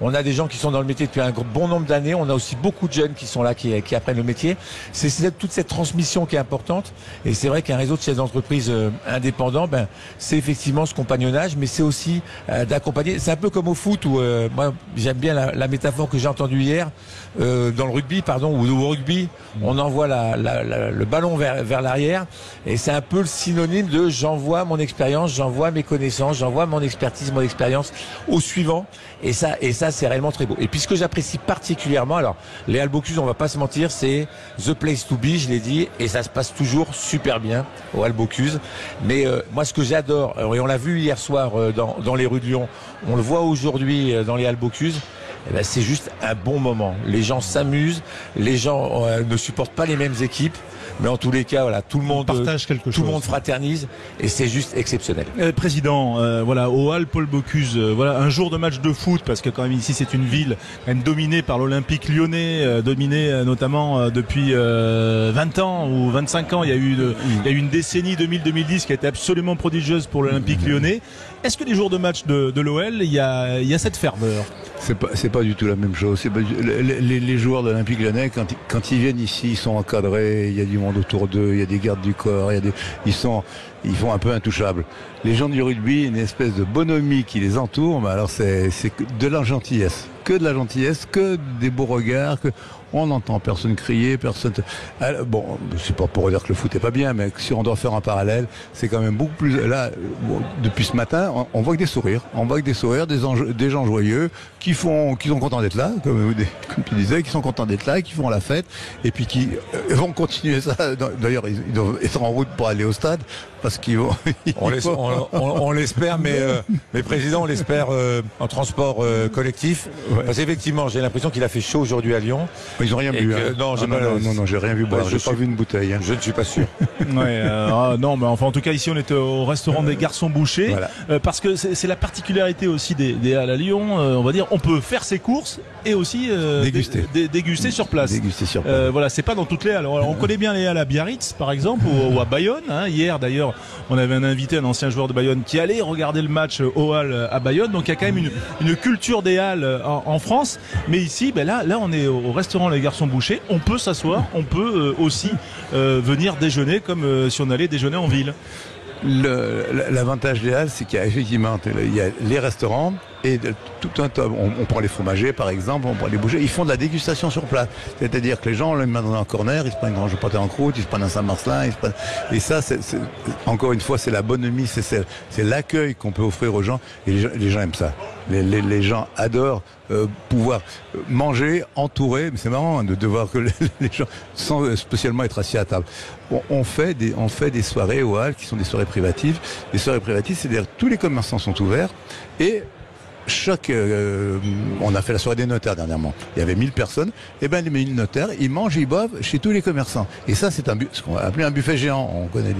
On a des gens qui sont dans le métier depuis un bon nombre d'années. On a aussi beaucoup de jeunes qui sont là, qui apprennent le métier. C'est toute cette transmission qui est importante. Et c'est vrai qu'un réseau de chefs d'entreprise indépendants, c'est effectivement ce compagnonnage, mais c'est aussi d'accompagner. C'est un peu comme au foot où moi j'aime bien la métaphore que j'ai entendue hier dans le rugby, ou au rugby, on envoie le ballon vers l'arrière, et c'est un peu le synonyme de j'envoie mon expérience, j'envoie mes connaissances, j'envoie mon expertise, mon expérience au suivant. Et ça ça, c'est réellement très beau. Et puis ce que j'apprécie particulièrement, alors les Halles Bocuse, on va pas se mentir, c'est the place to be, je l'ai dit, et ça se passe toujours super bien aux Halles Bocuse. Mais moi, ce que j'adore, et on l'a vu hier soir dans les rues de Lyon, on le voit aujourd'hui dans les Halles Bocuse, eh ben, c'est juste un bon moment. Les gens s'amusent, les gens ne supportent pas les mêmes équipes. Mais en tous les cas, voilà, tout le monde partage quelque chose. Tout le monde fraternise et c'est juste exceptionnel. Président, voilà, au Halles Paul Bocuse, voilà, un jour de match de foot, parce que quand même ici c'est une ville quand même dominée par l'Olympique Lyonnais, dominée notamment depuis 20 ans ou 25 ans. Il y a eu une décennie 2000-2010 qui a été absolument prodigieuse pour l'Olympique Lyonnais. Est-ce que les jours de match de l'OL, il y a cette ferveur? C'est pas du tout la même chose. Les joueurs de l'Olympique Lyonnais, quand ils viennent ici, ils sont encadrés, il y a du monde autour d'eux, il y a des gardes du corps, ils font un peu intouchables. Les gens du rugby, une espèce de bonhomie qui les entoure, mais alors c'est de la gentillesse, que des beaux regards, on n'entend personne crier, personne. Bon, c'est pas pour dire que le foot est pas bien, mais si on doit faire un parallèle, c'est quand même beaucoup plus. Là, depuis ce matin, on voit que des sourires, des gens joyeux qui sont contents d'être là, comme tu disais, qui sont contents d'être là, qui font la fête, et puis qui vont continuer ça. D'ailleurs, ils doivent être en route pour aller au stade parce qu'ils vont. On l'espère, mais président, on l'espère en transport collectif. Ouais. Parce qu'effectivement, j'ai l'impression qu'il a fait chaud aujourd'hui à Lyon. Ils n'ont rien bu. Non, j'ai rien vu boire. J'ai pas vu une bouteille. Je ne suis pas sûr. Non, mais enfin, en tout cas, ici, on était au restaurant des Garçons Bouchers, voilà. Parce que c'est la particularité aussi des Halles à Lyon. On va dire, on peut faire ses courses et aussi déguster sur place. Voilà, c'est pas dans toutes les halles. Alors, on connaît bien les halles à Biarritz, par exemple, ou à Bayonne. Hier, d'ailleurs, on avait un invité, un ancien joueur de Bayonne, qui allait regarder le match aux halles à Bayonne. Donc, il y a quand même une culture des halles en France. Mais ici, là, on est au restaurant Les Garçons Bouchers. On peut s'asseoir, on peut aussi venir déjeuner comme si on allait déjeuner en ville. L'avantage des halles, c'est qu'il y a effectivement les restaurants et tout un tas. On prend les fromagers par exemple, on prend les bouchers, ils font de la dégustation sur place. C'est-à-dire que les gens, on les met dans un corner, ils se prennent un grand pâté en croûte, ils se prennent un Saint-Marcelin, et ça, encore une fois, c'est la bonhomie, c'est l'accueil qu'on peut offrir aux gens, et les gens aiment ça. Les gens adorent pouvoir manger entouré, mais c'est marrant de voir que les gens sans spécialement être assis à table. On fait des soirées aux halles qui sont des soirées privatives. Les soirées privatives, c'est-à-dire que tous les commerçants sont ouverts et on a fait la soirée des notaires dernièrement. Il y avait 1000 personnes. Et ben les 1000 notaires, ils mangent, ils boivent chez tous les commerçants. Et ça, c'est ce qu'on va appeler un buffet géant. On connaît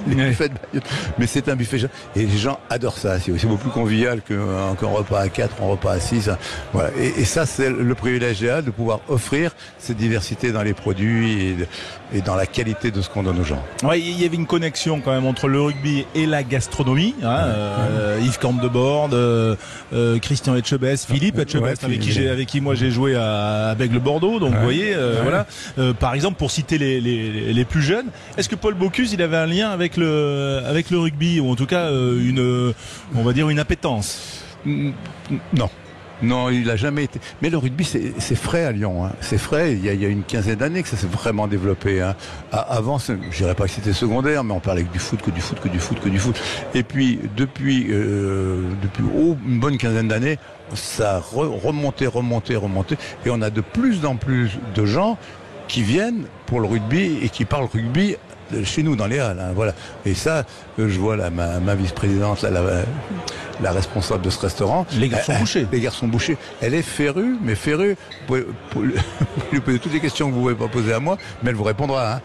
les buffets de Bayonne, mais c'est un buffet géant. Et les gens adorent ça. C'est beaucoup plus convivial qu'un repas à 4, un repas à 6. Voilà. Et ça, c'est le privilège des halles de pouvoir offrir cette diversité dans les produits et dans la qualité de ce qu'on donne aux gens. Ouais, il y avait une connexion quand même entre le rugby et la gastronomie. Yves Campdebord, Christian Etchebest, Philippe Etchebest, avec qui moi j'ai joué à Bègle-Bordeaux. Donc vous voyez, voilà. Par exemple, pour citer les plus jeunes, est-ce que Paul Bocuse, il avait un lien avec le rugby, ou en tout cas on va dire une appétence? Non. Non, il n'a jamais été. Mais le rugby, c'est frais à Lyon. Hein. C'est frais. Il y a une quinzaine d'années que ça s'est vraiment développé. Hein. Avant, je dirais pas que c'était secondaire, mais on parlait que du foot. Et puis, depuis une bonne quinzaine d'années, ça a remonté. Et on a de plus en plus de gens qui viennent pour le rugby et qui parlent rugby chez nous dans les halles, hein, voilà. Et ça, je vois là ma vice-présidente, là, la responsable de ce restaurant, les Garçons Bouchers, elle est férue, mais férue. Vous pouvez lui poser toutes les questions que vous ne pouvez pas poser à moi, mais elle vous répondra. Hein.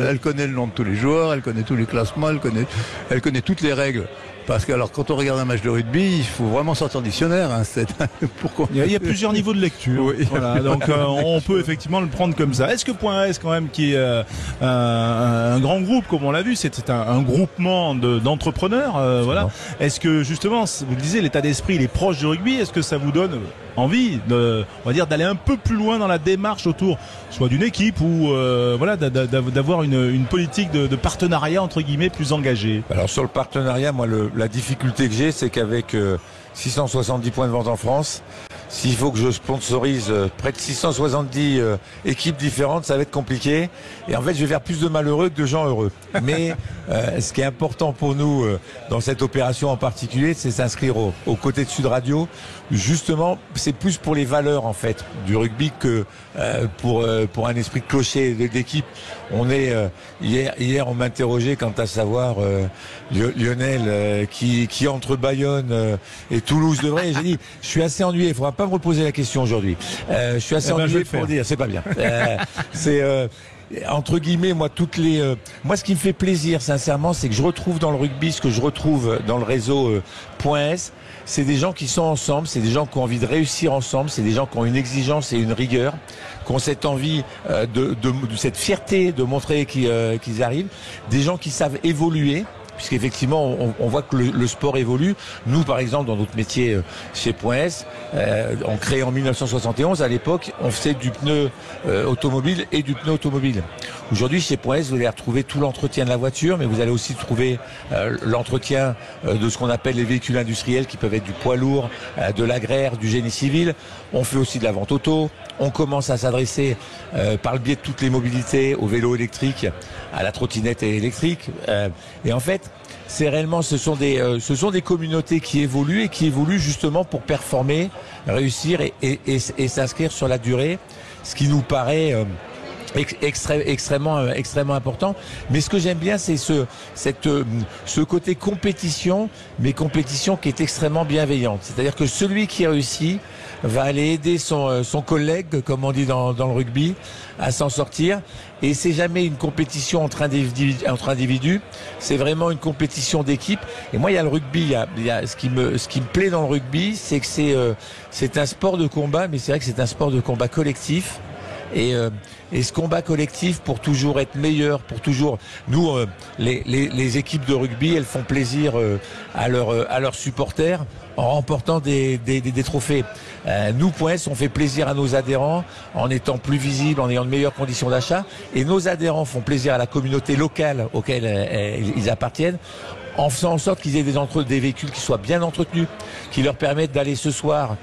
Elle connaît le nom de tous les joueurs, elle connaît tous les classements, elle connaît toutes les règles. Parce que alors quand on regarde un match de rugby, il faut vraiment sortir le dictionnaire. Hein, il y a plusieurs niveaux de lecture. Oui. Voilà, donc on peut effectivement le prendre comme ça. Est-ce que Point S quand même, qui est un grand groupe comme on l'a vu, c'est un groupement d'entrepreneurs. Voilà. Est-ce que justement, vous le disiez, l'état d'esprit il est proche du rugby. Est-ce que ça vous donne envie on va dire d'aller un peu plus loin dans la démarche autour soit d'une équipe ou voilà d'avoir une politique de partenariat entre guillemets plus engagée? Alors sur le partenariat, moi la difficulté que j'ai, c'est qu'avec 670 points de vente en France, s'il faut que je sponsorise près de 670 équipes différentes, ça va être compliqué. Et en fait, je vais faire plus de malheureux que de gens heureux. Mais ce qui est important pour nous dans cette opération en particulier, c'est s'inscrire aux côtés de Sud Radio. Justement, c'est plus pour les valeurs en fait du rugby que pour un esprit de clocher d'équipe. On est hier on m'interrogeait quant à savoir Lionel qui entre Bayonne et Toulouse devrait. J'ai dit je suis assez ennuyé. Il faudra pas me reposer la question aujourd'hui. Je suis assez ennuyé pour dire c'est pas bien. C'est entre guillemets, moi, moi, ce qui me fait plaisir, sincèrement, c'est que je retrouve dans le rugby ce que je retrouve dans le réseau .s. C'est des gens qui sont ensemble, c'est des gens qui ont envie de réussir ensemble, c'est des gens qui ont une exigence et une rigueur, qui ont cette envie de cette fierté de montrer qu'ils arrivent, des gens qui savent évoluer. Puisqu'effectivement, on voit que le sport évolue. Nous, par exemple, dans notre métier chez .s, on crée en 1971, à l'époque, on faisait du pneu automobile et du pneu automobile. Aujourd'hui, chez .s, vous allez retrouver tout l'entretien de la voiture, mais vous allez aussi trouver l'entretien de ce qu'on appelle les véhicules industriels, qui peuvent être du poids lourd, de l'agraire, du génie civil. On fait aussi de la vente auto. On commence à s'adresser par le biais de toutes les mobilités au vélo électrique, à la trottinette électrique. Et en fait, c'est réellement, ce sont des communautés qui évoluent et qui évoluent justement pour performer, réussir et s'inscrire sur la durée, ce qui nous paraît extrêmement important. Mais ce que j'aime bien, c'est ce côté compétition, mais compétition qui est extrêmement bienveillante. C'est-à-dire que celui qui réussit va aller aider son collègue, comme on dit dans le rugby, à s'en sortir. Et c'est jamais une compétition entre individus, c'est vraiment une compétition d'équipe. Et moi, il y a le rugby, il y a ce qui me plaît dans le rugby, c'est que c'est un sport de combat, mais c'est vrai que c'est un sport de combat collectif. Et ce combat collectif pour toujours être meilleur, pour toujours nous les équipes de rugby, elles font plaisir à leurs supporters en remportant des trophées. Nous, .s, on fait plaisir à nos adhérents en étant plus visibles, en ayant de meilleures conditions d'achat, et nos adhérents font plaisir à la communauté locale auquel ils appartiennent, en faisant en sorte qu'ils aient des véhicules qui soient bien entretenus, qui leur permettent d'aller ce soir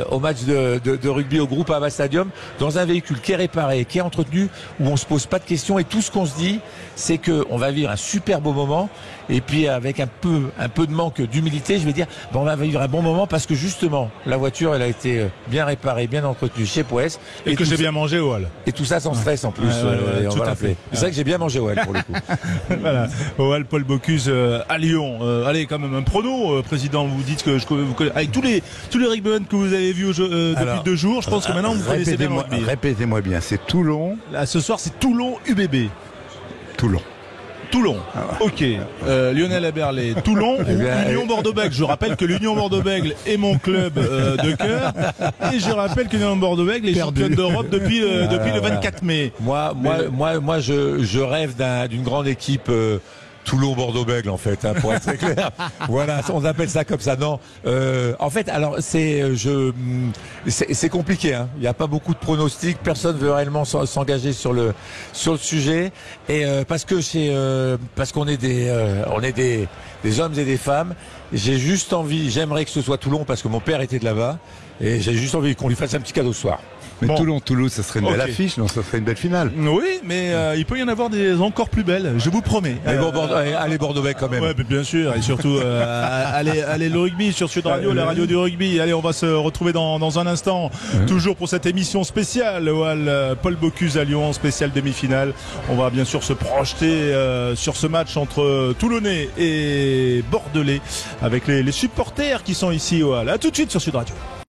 au match de rugby au Groupama Stadium dans un véhicule qui est réparé, qui est entretenu, où on se pose pas de questions, et tout ce qu'on se dit, c'est que on va vivre un super beau moment. Et puis avec un peu de manque d'humilité, je vais dire, on va vivre un bon moment parce que justement la voiture, elle a été bien réparée, bien entretenue chez .s, et que j'ai bien mangé au hall. Et tout ça sans stress en plus. Tout à fait. C'est vrai que j'ai bien mangé au hall pour le coup. Voilà, au hall Paul Bocuse à Lyon. Allez, quand même un prono, président. Vous dites que vous connaissez, avec tous les rugbymen que vous avez vus depuis 2 jours, je pense que maintenant vous connaissez bien le rugby. Répétez-moi bien, c'est Toulon. Là, ce soir, c'est Toulon UBB. Toulon. Ok. Lionel Aberlé, Toulon ou Union Bordeaux-Bègles. Je rappelle que l'Union Bordeaux-Bègles est mon club de cœur, et je rappelle que l'Union Bordeaux-Bègles est championne d'Europe depuis le 24 mai. Moi, je rêve d'une grande équipe. Toulon-Bordeaux-Bègles en fait, hein, pour être très clair. Voilà, on appelle ça comme ça. Non, en fait, alors c'est compliqué. Hein. Il n'y a pas beaucoup de pronostics. Personne veut réellement s'engager sur le sujet. Et parce qu'on est des hommes et des femmes. J'ai juste envie. J'aimerais que ce soit Toulon parce que mon père était de là-bas. Et j'ai juste envie qu'on lui fasse un petit cadeau ce soir. Mais bon. Toulon-Toulouse, ça serait une belle affiche, non? Ça serait une belle finale. Oui, mais il peut y en avoir des encore plus belles, je vous promets. Allez Bordeaux-Bègles quand même. Ouais, bien sûr, et surtout allez le rugby sur Sud Radio, la radio du rugby. Allez, on va se retrouver dans un instant, toujours pour cette émission spéciale au hall Paul Bocuse à Lyon, spéciale demi-finale. On va bien sûr se projeter sur ce match entre Toulonnais et Bordelais avec les supporters qui sont ici au hall. À tout de suite sur Sud Radio.